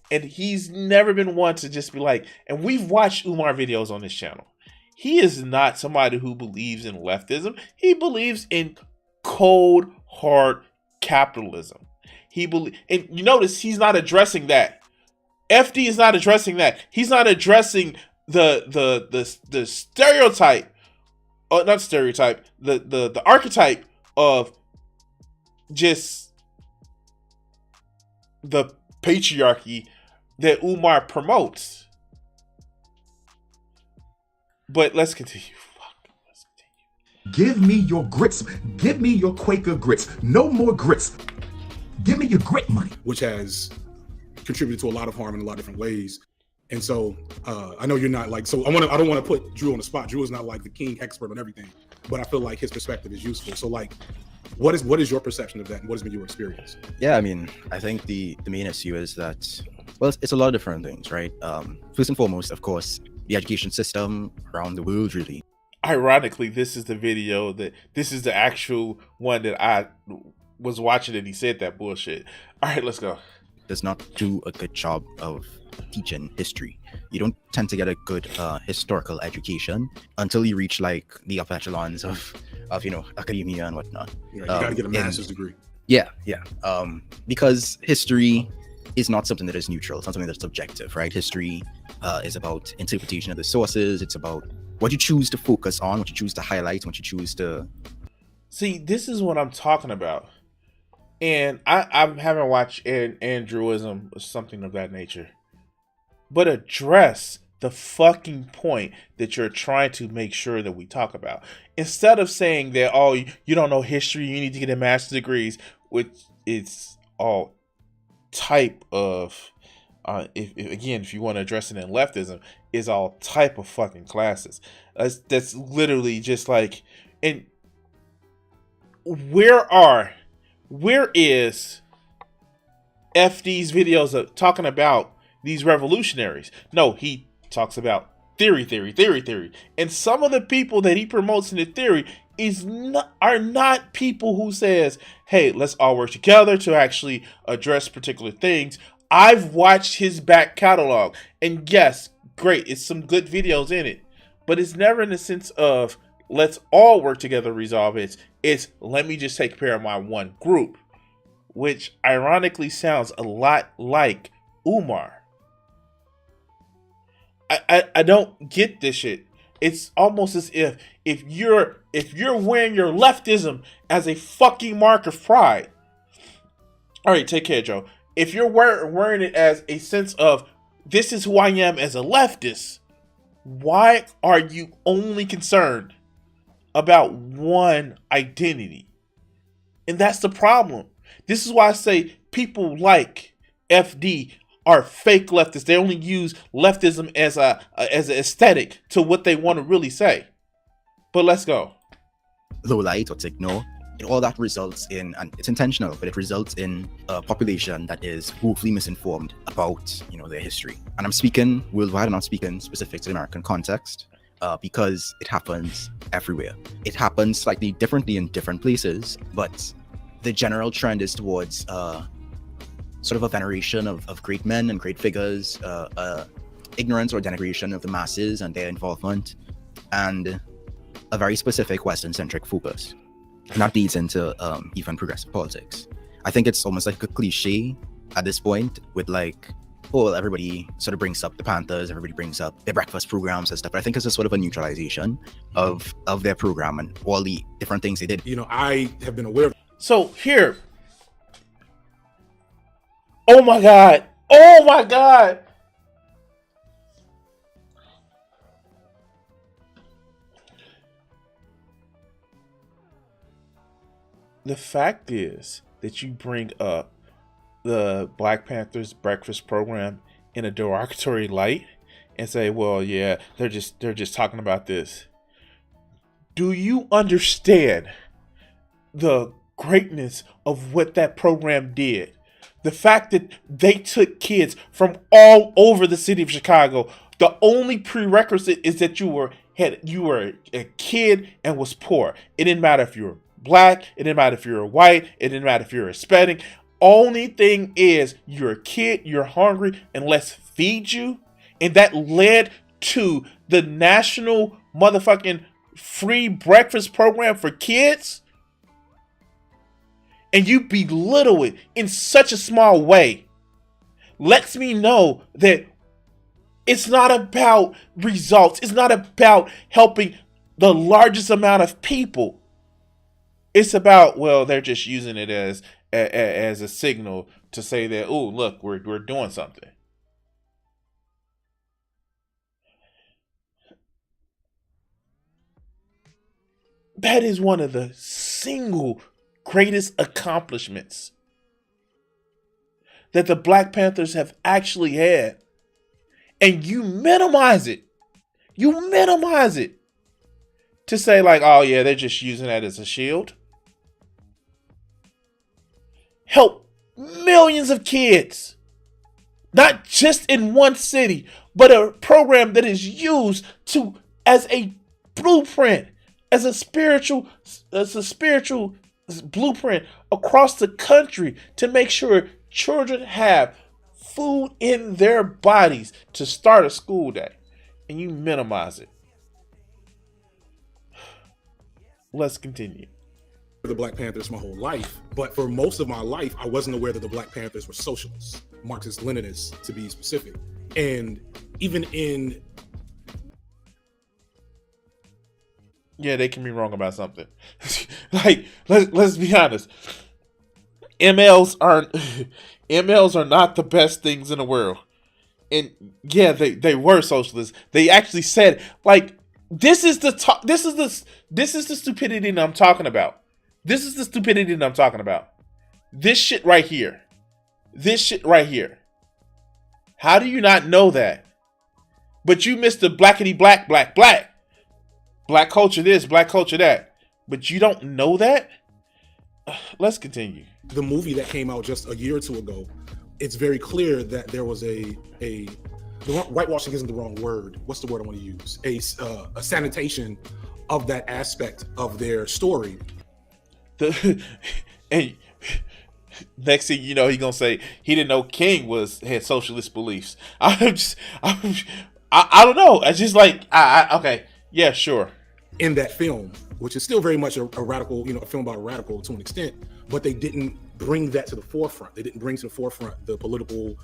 And he's never been one to just be like, and we've watched Umar videos on this channel. He is not somebody who believes in leftism. He believes in cold, hard capitalism. And you notice he's not addressing that. FD is not addressing that. He's not addressing the stereotype, not stereotype, the archetype of just the patriarchy that Umar promotes. But let's continue. Give me your grits. Give me your Quaker grits. No more grits. Give me your grit money. Which has contributed to a lot of harm in a lot of different ways. And so I know you're not like, so I don't want to put Drew on the spot. Drew is not like the king expert on everything, but I feel like his perspective is useful. So like, what is your perception of that, and what has been your experience? Yeah, I mean, I think the main issue is that, well, it's a lot of different things, right? First and foremost, of course, the education system around the world, really. Ironically, this is the actual one that I was watching and he said that bullshit. All right, let's go. Does not do a good job of teaching history. You don't tend to get a good historical education until you reach like the upper echelons of academia and whatnot. You gotta get a master's degree. Yeah. Because history is not something that is neutral. It's not something that's subjective, right? History is about interpretation of the sources. It's about what you choose to focus on, what you choose to highlight, what you choose to... See, this is what I'm talking about. And I haven't watched Andrewism or something of that nature. But address the fucking point that you're trying to make sure that we talk about. Instead of saying that, oh, you don't know history, you need to get a master's degrees, which is all type of... if you want to address it in leftism, is all type of fucking classes. That's literally just like, and where is FD's videos of talking about these revolutionaries? No, he talks about theory, and some of the people that he promotes in the theory are not people who says, hey, let's all work together to actually address particular things. I've watched his back catalog, and yes, great, it's some good videos in it, but it's never in the sense of let's all work together to resolve it. It's let me just take care of my one group, which ironically sounds a lot like Umar. I don't get this shit. It's almost as if you're wearing your leftism as a fucking mark of pride. All right, take care, Joe. If you're wearing it as a sense of, this is who I am as a leftist, why are you only concerned about one identity? And that's the problem. This is why I say people like FD are fake leftists. They only use leftism as an aesthetic to what they want to really say. But let's go. Low light or to ignore. All that results in, and it's intentional, but it results in a population that is woefully misinformed about, their history. And I'm speaking worldwide, I'm not speaking specific to the American context, because it happens everywhere. It happens slightly differently in different places, but the general trend is towards sort of a veneration of great men and great figures, ignorance or denigration of the masses and their involvement, and a very specific Western-centric focus. And that leads into even progressive politics. I think it's almost like a cliche at this point with like, oh, everybody sort of brings up the Panthers, everybody brings up their breakfast programs and stuff. But I think it's a sort of a neutralization of their program and all the different things they did. I have been aware of. So here. Oh my God. Oh my God. The fact is that you bring up the Black Panthers breakfast program in a derogatory light and say, well, yeah, they're just talking about this. Do you understand the greatness of what that program did? The fact that they took kids from all over the city of Chicago. The only prerequisite is that you were a kid and was poor. It didn't matter if you were Black, it didn't matter if you're white, it didn't matter if you're Hispanic. Only thing is you're a kid, you're hungry, and let's feed you. And that led to the national motherfucking free breakfast program for kids. And you belittle it in such a small way. Lets me know that It's not about results. It's not about helping the largest amount of people. It's about, well, they're just using it as a signal to say that, oh, look, we're doing something. That is one of the single greatest accomplishments that the Black Panthers have actually had. And you minimize it. You minimize it to say like, oh yeah, they're just using that as a shield. Help millions of kids. Not just in one city, but a program that is used to as a blueprint, as a spiritual blueprint across the country to make sure children have food in their bodies to start a school day. And you minimize it. Let's continue. The Black Panthers my whole life, but for most of my life, I wasn't aware that the Black Panthers were socialists, Marxist-Leninists to be specific. And even in... Yeah, they can be wrong about something. Like, let's be honest. MLs are not the best things in the world. And yeah, they were socialists. They actually said, like, this is the stupidity that I'm talking about. This is the stupidity that I'm talking about. This shit right here. This shit right here. How do you not know that? But you missed the blackity black. Black culture this, black culture that. But you don't know that? Let's continue. The movie that came out just a year or two ago, it's very clear that there was whitewashing isn't the wrong word. What's the word I want to use? A sanitation of that aspect of their story. And next thing you know, he's gonna say he didn't know King had socialist beliefs. I don't know. I just like okay, yeah, sure. In that film, which is still very much a radical, a film about a radical to an extent, but they didn't bring that to the forefront. They didn't bring to the forefront the political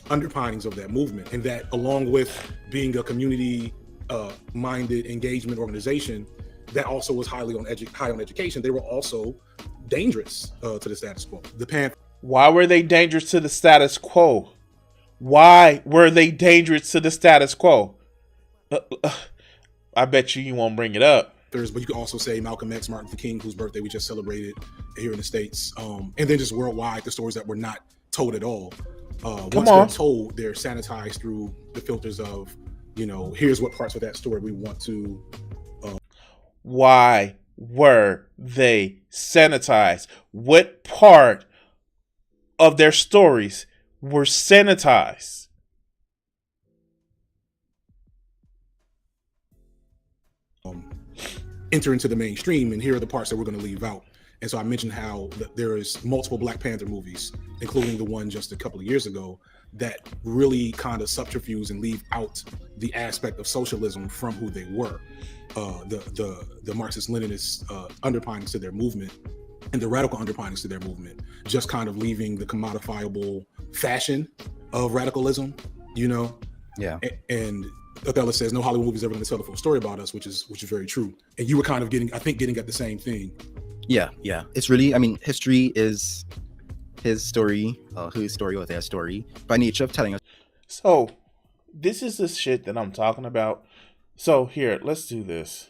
underpinnings of that movement, and that, along with being a community-minded engagement organization that also was high on education, they were also dangerous to the status quo. Why were they dangerous to the status quo? Why were they dangerous to the status quo? I bet you won't bring it up. But you can also say Malcolm X, Martin Luther King, whose birthday we just celebrated here in the States, and then just worldwide, the stories that were not told at all. Once they're told, they're sanitized through the filters of, here's what parts of that story we want to. Why were they sanitized? What part of their stories were sanitized? Enter into the mainstream, and here are the parts that we're going to leave out. And so I mentioned how there is multiple Black Panther movies, including the one just a couple of years ago, that really kind of subterfuge and leave out the aspect of socialism from who they were. The Marxist-Leninist underpinnings to their movement and the radical underpinnings to their movement, just kind of leaving the commodifiable fashion of radicalism, Yeah. And Othello says no Hollywood movie is ever going to tell the full story about us, which is very true. And you were kind of getting at the same thing. Yeah. It's really, history is his story, whose story or their story, by nature of telling us. So, this is the shit that I'm talking about. So, here, let's do this.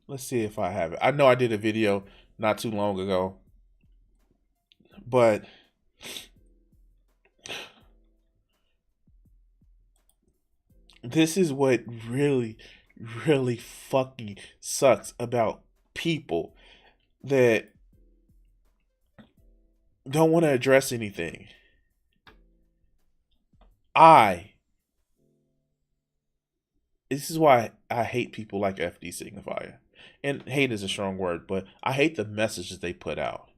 Let's see if I have it. I know I did a video not too long ago, but this is what really, really fucking sucks about people that don't want to address anything. This is why I hate people like FD Signifier. And hate is a strong word, but I hate the messages they put out.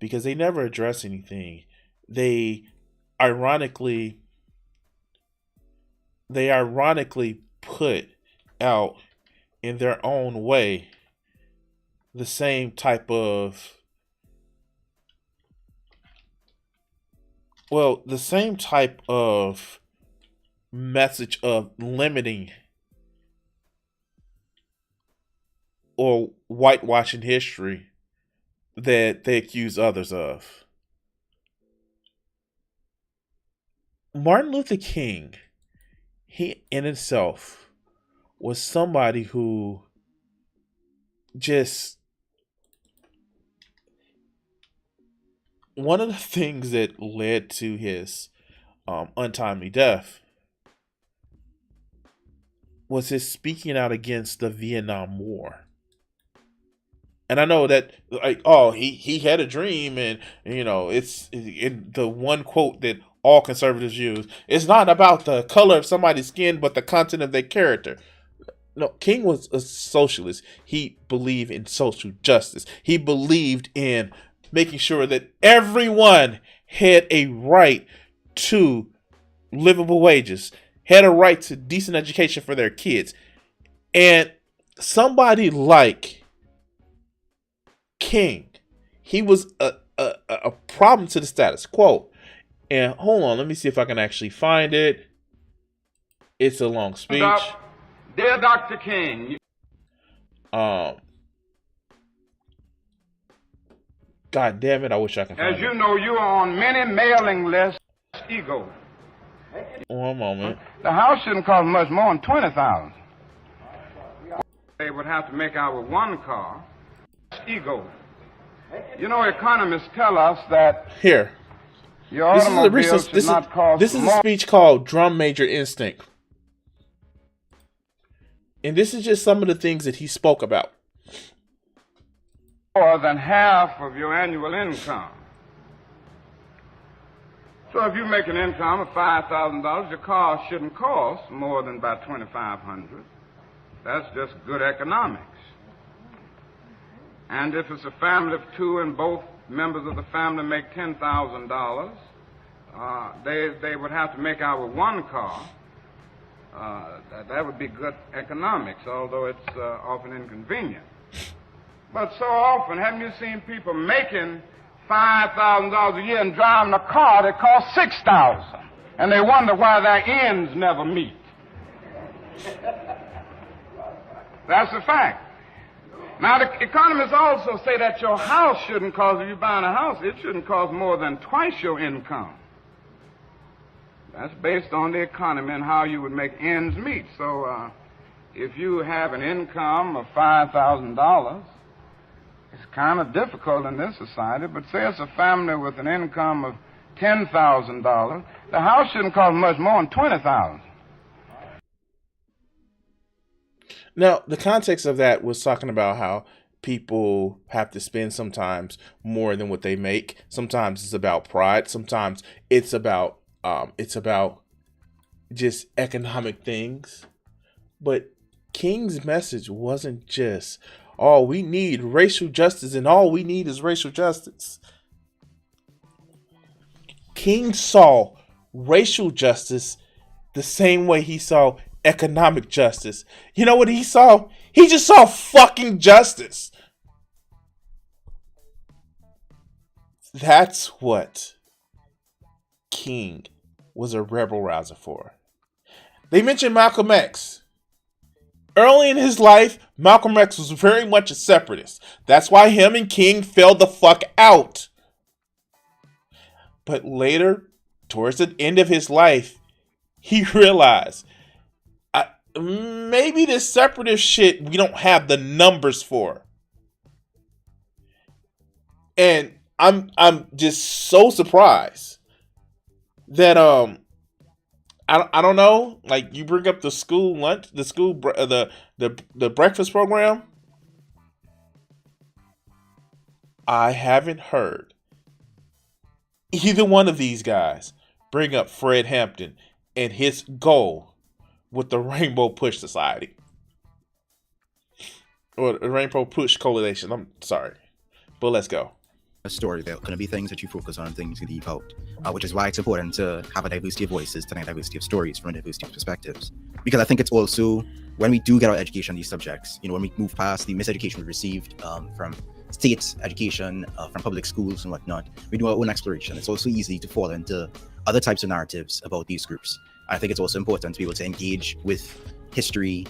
because they never address anything. They ironically put out in their own way the same type of message of limiting or whitewashing history that they accuse others of. Martin Luther King, he in himself was somebody who just, one of the things that led to his untimely death was his speaking out against the Vietnam War. And I know that, like, he had a dream, and you know, it's in the one quote that all conservatives use. It's not about the color of somebody's skin, but the content of their character. No, King was a socialist. He believed in social justice. He believed in making sure that everyone had a right to livable wages, had a right to decent education for their kids. And somebody like King, he was a problem to the status quo. And hold on, let me see if I can actually find it. It's a long speech. Dear Dr. King. God damn it, I wish I could find it. As you know, you are on many mailing lists. Ego. One moment. The house shouldn't cost much more than $20,000. They would have to make our one car. Ego. You know, economists tell us that here. Your automobile should not cost This is a speech called Drum Major Instinct. And this is just some of the things that he spoke about. More than half of your annual income. So if you make an income of $5,000, your car shouldn't cost more than about $2,500. That's just good economics. And if it's a family of two and both members of the family make $10,000, they would have to make our one car. That would be good economics, although it's often inconvenient. But so often, haven't you seen people making $5,000 a year and driving a car that costs $6,000, and they wonder why their ends never meet? That's a fact. Now, the economists also say that your house shouldn't cost, if you're buying a house, it shouldn't cost more than twice your income. That's based on the economy and how you would make ends meet. So if you have an income of $5,000, it's kind of difficult in this society, but say it's a family with an income of $10,000, the house shouldn't cost much more than $20,000. Now, the context of that was talking about how people have to spend sometimes more than what they make. Sometimes it's about pride. Sometimes it's about just economic things. But King's message wasn't just, oh, we need racial justice and all we need is racial justice. King saw racial justice the same way he saw economic justice. You know what he saw? He just saw fucking justice. That's what King was a rebel rouser for. They mentioned Malcolm X. Early in his life, Malcolm X was very much a separatist. That's why him and King fell the fuck out. But later, towards the end of his life, he realized, maybe this separatist shit we don't have the numbers for. And I'm just so surprised that I don't know, like, you bring up the school lunch, the breakfast program. I haven't heard either one of these guys bring up Fred Hampton and his goal with the Rainbow Push Society. Or the Rainbow Push Coalition. I'm sorry. But let's go. a story, there are going to be things that you focus on and things you leave out, which is why it's important to have a diversity of voices, to a diversity of stories from a diversity of perspectives. Because I think it's also, when we do get our education on these subjects, when we move past the miseducation we received from state education, from public schools and whatnot, we do our own exploration. It's also easy to fall into other types of narratives about these groups. I think it's also important to be able to engage with history,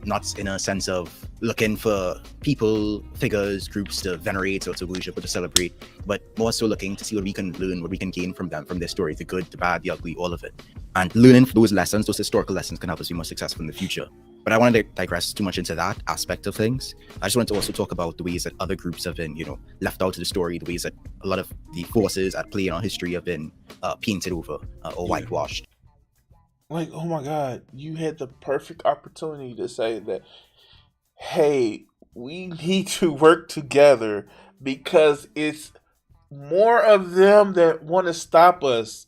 not in a sense of looking for people, figures, groups to venerate or to worship or to celebrate, but more so looking to see what we can learn, what we can gain from them, from their story, the good, the bad, the ugly, all of it. And learning those lessons, those historical lessons, can help us be more successful in the future. But I want to digress too much into that aspect of things. I just wanted to also talk about the ways that other groups have been, left out of the story, the ways that a lot of the forces at play in our history have been painted over or whitewashed. Like, oh my God, you had the perfect opportunity to say that, hey, we need to work together because it's more of them that want to stop us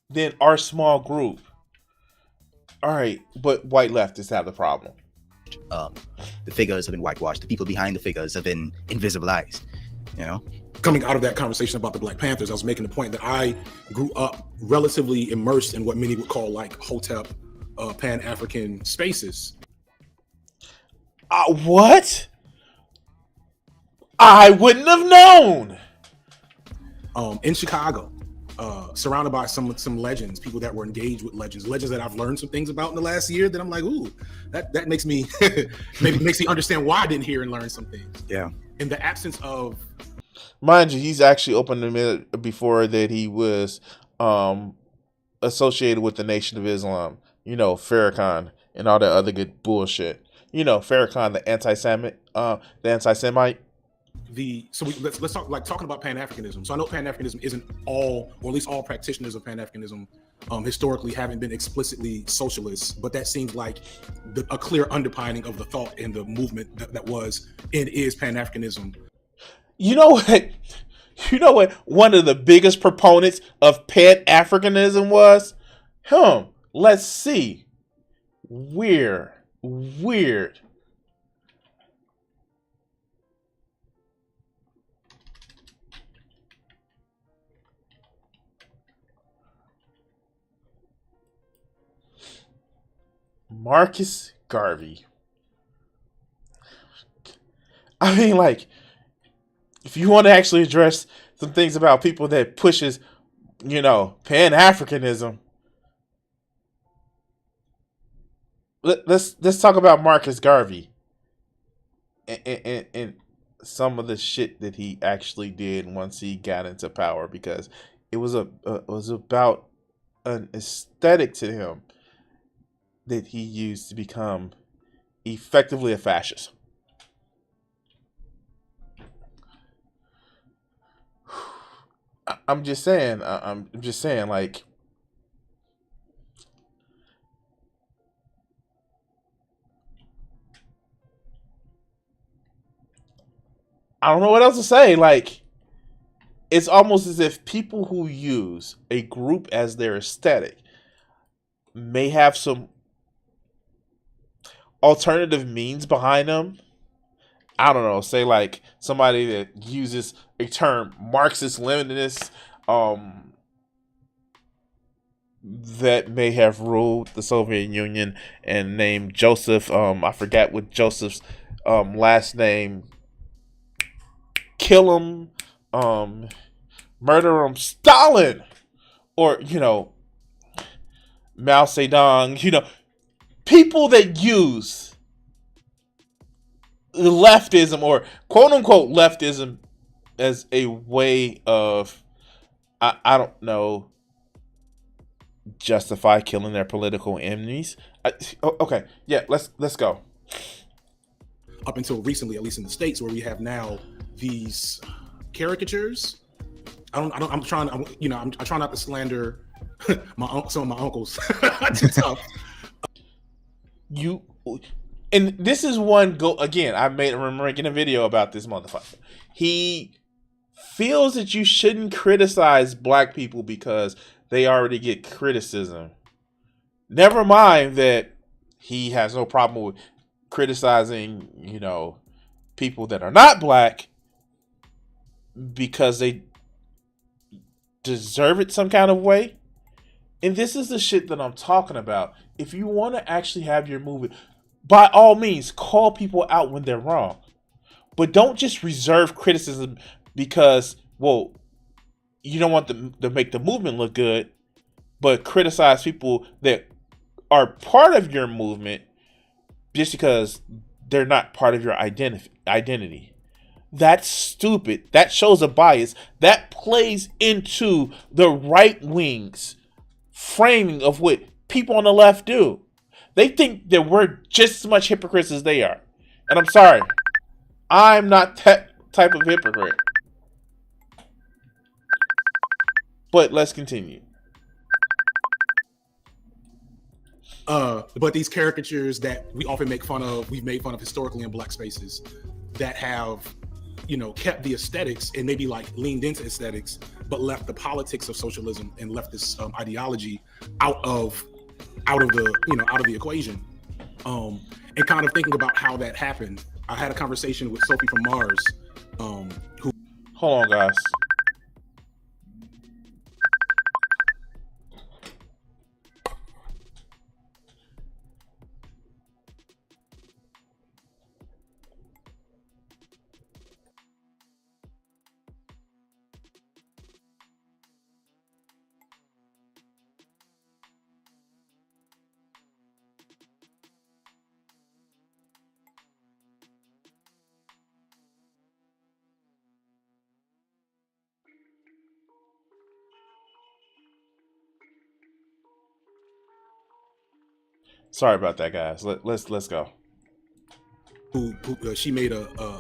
than our small group. All right, but white leftists have the problem. The figures have been whitewashed. The people behind the figures have been invisibilized, Coming out of that conversation about the Black Panthers, I was making the point that I grew up relatively immersed in what many would call like Hotep, Pan-African spaces. What? I wouldn't have known. In Chicago, surrounded by some legends, people that were engaged with legends that I've learned some things about in the last year that I'm like, ooh, that makes me maybe makes me understand why I didn't hear and learn some things. Yeah. In the absence of, mind you, he's actually opened a minute before that he was associated with the Nation of Islam, Farrakhan and all that other good bullshit. Farrakhan, the anti-Semite. Let's talk, like, talking about Pan-Africanism. So I know Pan-Africanism isn't all, or at least all practitioners of Pan-Africanism historically haven't been explicitly socialists, but that seems like a clear underpinning of the thought in the movement that was and is Pan-Africanism. You know what? One of the biggest proponents of Pan-Africanism was him. Let's see. Weird. Marcus Garvey. I mean, like, if you want to actually address some things about people that pushes, Pan-Africanism, let's talk about Marcus Garvey and some of the shit that he actually did once he got into power, because it was about an aesthetic to him that he used to become effectively a fascist. I'm just saying, like, I don't know what else to say. Like, it's almost as if people who use a group as their aesthetic may have some alternative means behind them. I don't know, say like somebody that uses a term Marxist-Leninist that may have ruled the Soviet Union and named Joseph, I forgot what Joseph's last name, kill him, murder him, Stalin, or, Mao Zedong, people that use leftism or quote unquote leftism as a way of, I don't know, justify killing their political enemies. Okay, yeah, let's go. Up until recently, at least in the States, where we have now these caricatures. I'm trying not to slander some of my uncles. Too tough. And this is one go again. I'm making a video about this motherfucker. He feels that you shouldn't criticize black people because they already get criticism. Never mind that he has no problem with criticizing, people that are not black. because they deserve it some kind of way. And this is the shit that I'm talking about. If you want to actually have your movie, by all means, call people out when they're wrong. But don't just reserve criticism because, well, you don't want to make the movement look good, but criticize people that are part of your movement just because they're not part of your identity. That's stupid. That shows a bias. That plays into the right wing's framing of what people on the left do. They think that we're just as much hypocrites as they are. And I'm sorry. I'm not that type of hypocrite. But let's continue. But these caricatures that we often make fun of, we've made fun of historically in black spaces, that have, you know, kept the aesthetics and maybe like leaned into aesthetics, but left the politics of socialism and left this ideology out of the equation. And kind of thinking about how that happened, I had a conversation with Sophie from Mars, who. Hold on, guys. Sorry about that, guys. Let's go. She made a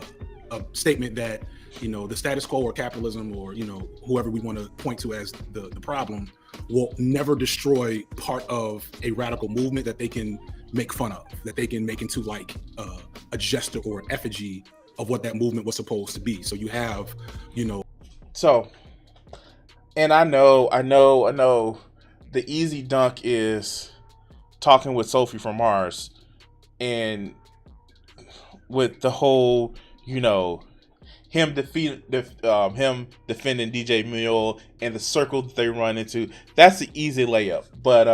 statement that, you know, the status quo or capitalism, or, you know, whoever we want to point to as the problem, will never destroy part of a radical movement that they can make fun of, that they can make into like a gesture or an effigy of what that movement was supposed to be. So you have, you know. So, and I know the easy dunk is talking with Sophie from Mars, and with the whole, you know, him defending DJ Mule and the circle that they run into. That's the easy layup. But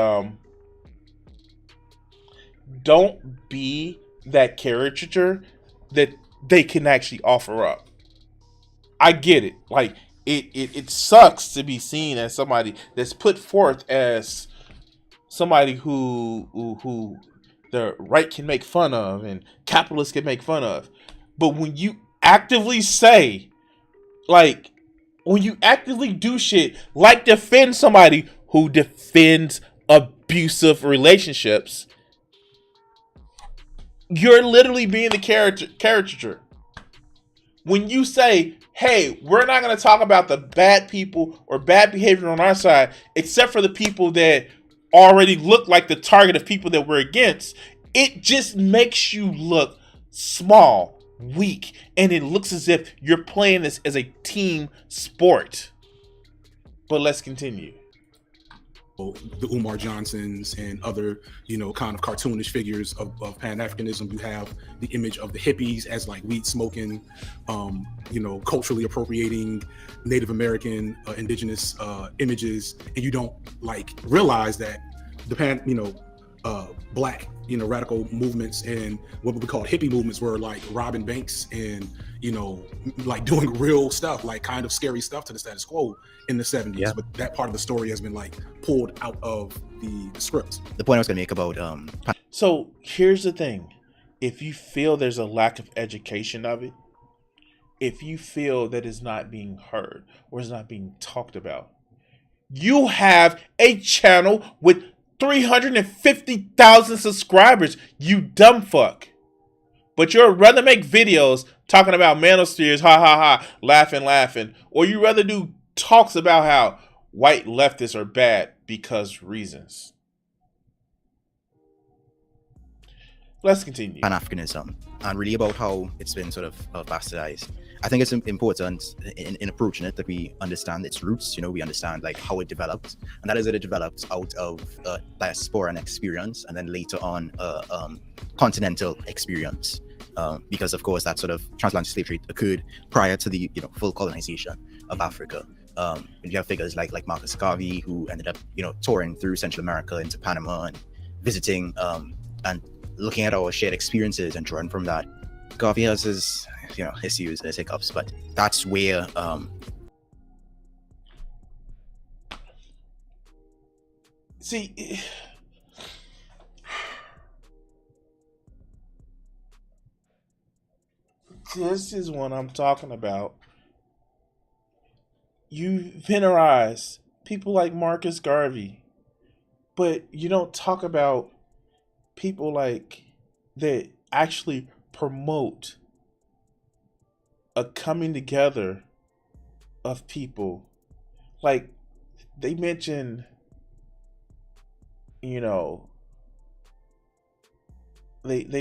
don't be that caricature that they can actually offer up. I get it. Like it sucks to be seen as somebody that's put forth as somebody who the right can make fun of and capitalists can make fun of. But when you actively say, like, when you actively do shit like defend somebody who defends abusive relationships, you're literally being the caricature. When you say, hey, we're not going to talk about the bad people or bad behavior on our side, except for the people that already look like the target of people that we're against, it just makes you look small, weak, and it looks as if you're playing this as a team sport. But let's continue. The Umar Johnsons and other, you know, kind of cartoonish figures of Pan-Africanism. You have the image of the hippies as like weed smoking, you know, culturally appropriating Native American, indigenous images, and you don't like realize that the black, you know, radical movements and what we call hippie movements were like robbing banks and, you know, like doing real stuff, like kind of scary stuff to the status quo in the 70s. Yeah. But that part of the story has been like pulled out of the script. The point I was going to make about so here's the thing. If you feel there's a lack of education of it, if you feel that it's not being heard or it's not being talked about, you have a channel with 350,000 subscribers, you dumb fuck. But you'd rather make videos talking about manospheres, ha ha ha, laughing, or you rather do talks about how white leftists are bad because reasons. Let's continue. Pan-Africanism, and really about how it's been sort of bastardized. I think it's important in approaching it that we understand its roots. You know, we understand like how it developed, and that is that it developed out of diasporan experience, and then later on continental experience. because of course that sort of transatlantic slave trade occurred prior to the full colonization of Africa. You have figures like Marcus Garvey, who ended up touring through Central America into Panama and visiting and looking at our shared experiences and drawing from that. Garvey has his issues and his hiccups, but that's where see, this is what I'm talking about. You venerize people like Marcus Garvey, but you don't talk about people like that actually promote a coming together of people. Like they mention, they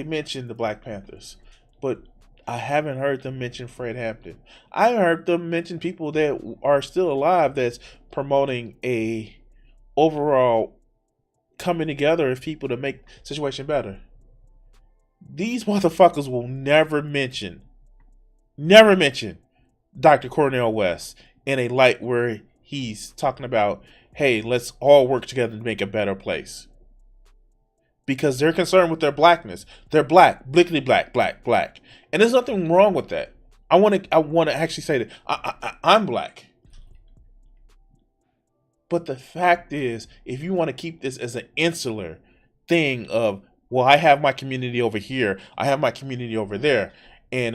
mentioned the Black Panthers, but I haven't heard them mention Fred Hampton. I heard them mention people that are still alive that's promoting a overall coming together of people to make the situation better. These motherfuckers will never mention Dr. Cornel West in a light where he's talking about, hey, let's all work together to make a better place. Because they're concerned with their blackness. They're black, blickety black, black, black. And there's nothing wrong with that. I want to actually say that I'm black. But the fact is, if you want to keep this as an insular thing of, well, I have my community over here, I have my community over there, and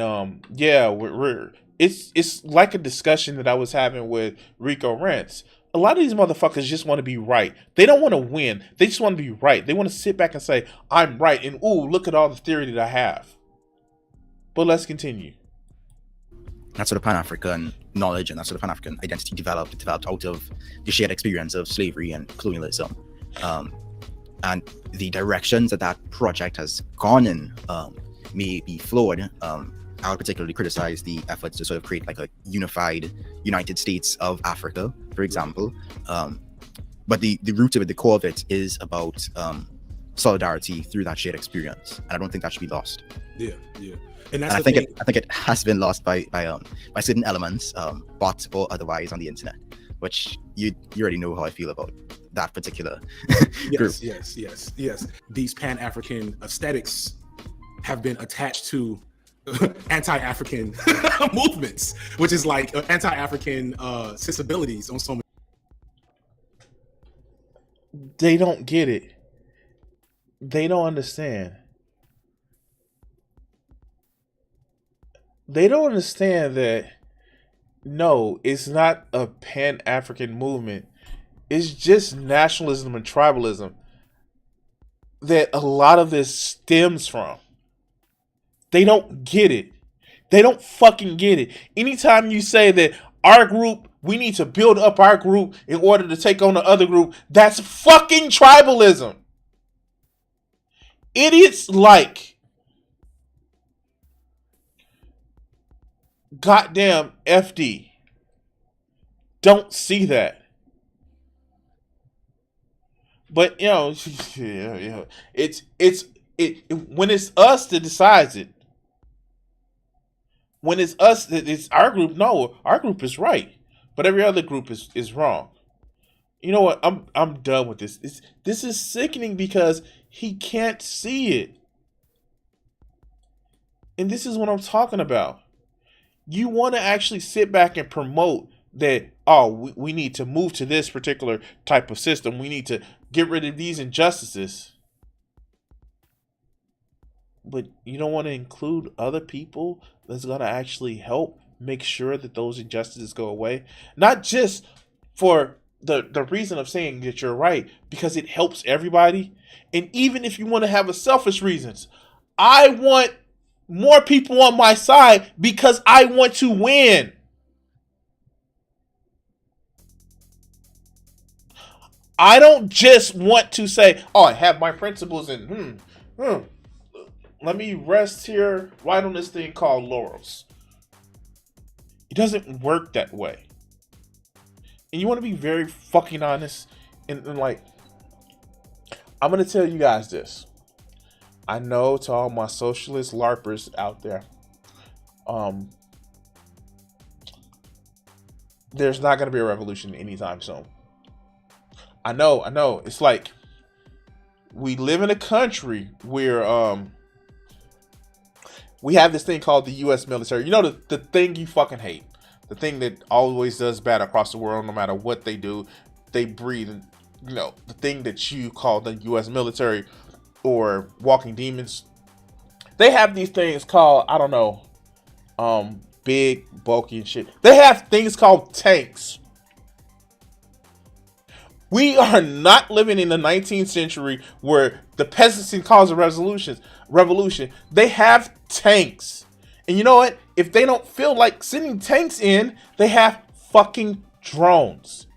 it's like a discussion that I was having with Rico Rents. A lot of these motherfuckers just want to be right. They don't want to win. They just want to be right. They want to sit back and say, I'm right, and ooh, look at all the theory that I have. But let's continue. That sort of Pan-African knowledge and that sort of Pan-African identity developed out of the shared experience of slavery and colonialism. And the directions that project has gone in may be flawed. I would particularly criticize the efforts to sort of create like a unified United States of Africa, for example. But the root of it, the core of it, is about solidarity through that shared experience, and I don't think that should be lost. Yeah. And that's I think it has been lost by certain elements, bots or otherwise, on the internet, which you already know how I feel about that particular group. Yes. These Pan-African aesthetics have been attached to anti-African movements, which is like anti-African sensibilities on so many. They don't get it. They don't understand. They don't understand that, no, it's not a Pan-African movement. It's just nationalism and tribalism that a lot of this stems from. They don't get it. They don't fucking get it. Anytime you say that our group, we need to build up our group in order to take on the other group, that's fucking tribalism. Idiots like goddamn FD don't see that. But it's when it's us that decides it. When it's us that it's our group, no, our group is right, but every other group is wrong. You know what? I'm done with this. This is sickening because he can't see it. And this is what I'm talking about. You want to actually sit back and promote that, we need to move to this particular type of system. We need to get rid of these injustices. But you don't want to include other people that's going to actually help make sure that those injustices go away. Not just for the reason of saying that you're right, because it helps everybody. And even if you want to have a selfish reasons, I want more people on my side because I want to win. I don't just want to say, I have my principles and let me rest here right on this thing called laurels. It doesn't work that way. And you want to be very fucking honest and like, I'm going to tell you guys this. I know to all my socialist LARPers out there, there's not going to be a revolution anytime soon. I know. It's like we live in a country where we have this thing called the U.S. military. You know, the thing you fucking hate. The thing that always does bad across the world, no matter what they do. They breed, you know, the thing that you call the U.S. military or walking demons. They have these things called, I don't know, big, bulky and shit. They have things called tanks. We are not living in the 19th century where the peasants can cause a revolution. They have tanks. And you know what? If they don't feel like sending tanks in, they have fucking drones.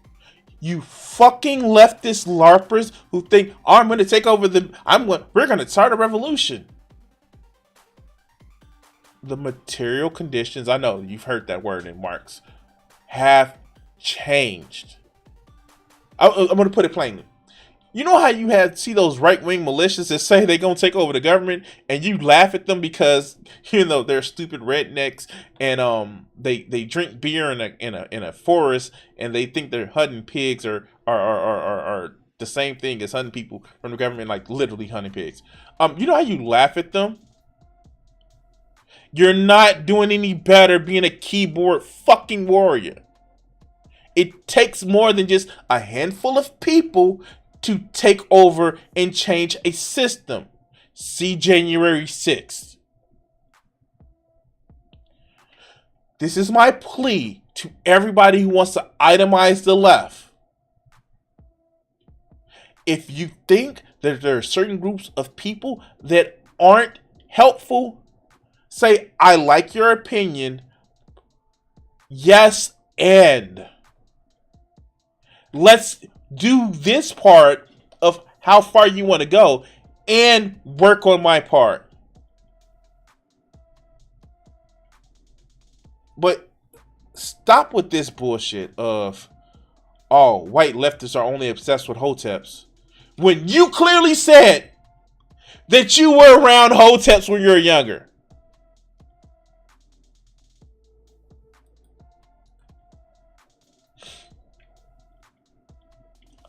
You fucking leftist LARPers who think, oh, I'm going to take over we're going to start a revolution. The material conditions, I know you've heard that word in Marx, have changed. I'm going to put it plainly. You know how you see those right-wing militias that say they're going to take over the government, and you laugh at them because, you know, they're stupid rednecks, and they drink beer in a forest, and they think they're hunting pigs or are the same thing as hunting people from the government, like literally hunting pigs. You know how you laugh at them? You're not doing any better being a keyboard fucking warrior. It takes more than just a handful of people to take over and change a system. See January 6th. This is my plea to everybody who wants to itemize the left. If you think that there are certain groups of people that aren't helpful, say, I like your opinion. Yes, and let's do this part of how far you want to go and work on my part. But stop with this bullshit of, oh, white leftists are only obsessed with hoteps. When you clearly said that you were around hoteps when you were younger.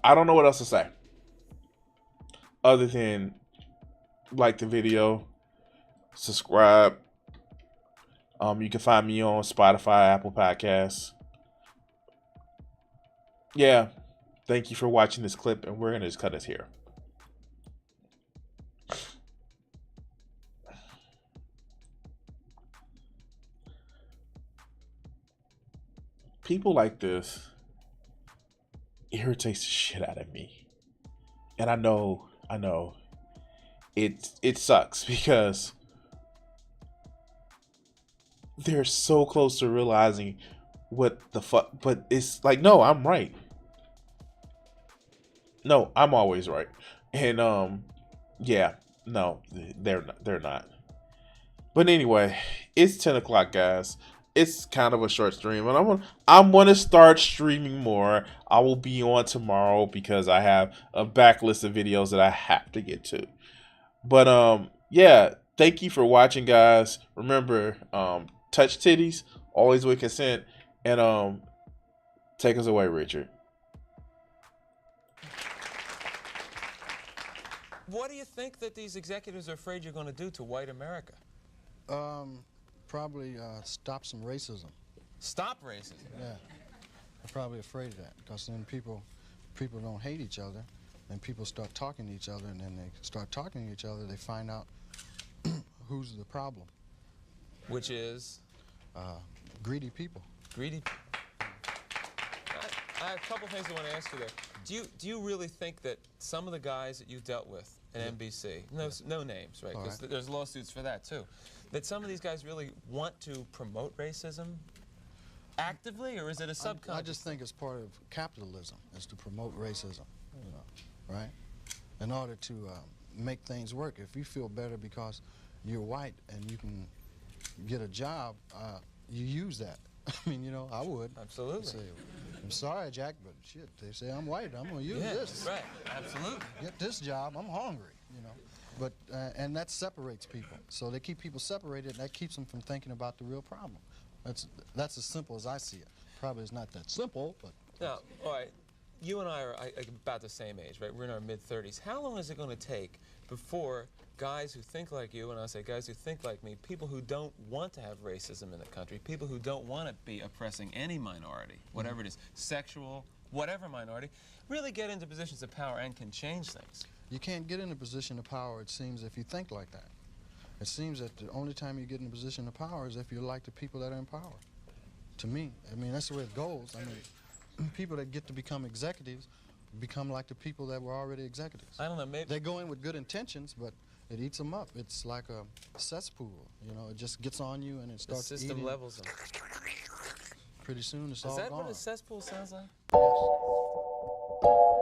I don't know what else to say other than like the video, subscribe. You can find me on Spotify, Apple Podcasts. Yeah, thank you for watching this clip, and we're gonna just cut it here. People like this irritates the shit out of me. And I know it sucks because they're so close to realizing what the fuck, but it's like, no, I'm right. No, I'm always right. And yeah, no, they're not. But anyway, it's 10 o'clock, guys. It's kind of a short stream, and I'm gonna start streaming more. I will be on tomorrow because I have a backlist of videos that I have to get to. But yeah, thank you for watching, guys. Remember, touch titties, always with consent, and take us away, Richard. What do you think that these executives are afraid you're going to do to white America? Probably stop some racism. Stop racism? Yeah. I'm probably afraid of that because then people don't hate each other, and people start talking to each other, and then they start talking to each other, they find out who's the problem. Which is? Greedy people. Greedy. I have a couple things I want to ask you there. Do you really think that some of the guys that you dealt with at NBC, no names, right? Because there's lawsuits for that too, that some of these guys really want to promote racism actively, or is it a subconscious? I just think it's part of capitalism, is to promote racism, you know, right? In order to make things work. If you feel better because you're white and you can get a job, you use that. I mean, you know, I would. Absolutely. Say, I'm sorry, Jack, but shit, they say I'm white. I'm gonna use this. Right, absolutely. Get this job. I'm hungry, you know. But and that separates people. So they keep people separated, and that keeps them from thinking about the real problem. That's as simple as I see it. Probably is not that simple, but. Now, all right, you and I are about the same age, right? We're in our mid-30s. How long is it going to take before guys who think like you, and I say guys who think like me, people who don't want to have racism in the country, people who don't want to be oppressing any minority, whatever it is, sexual, whatever minority, really get into positions of power and can change things? You can't get in a position of power, it seems, if you think like that. It seems that the only time you get in a position of power is if you're like the people that are in power. To me, I mean, that's the way it goes. I mean, people that get to become executives become like the people that were already executives. I don't know, maybe... They go in with good intentions, but it eats them up. It's like a cesspool, you know, it just gets on you and it starts eating. The system levels them. Pretty soon it's all gone. Is that what a cesspool sounds like? Yes.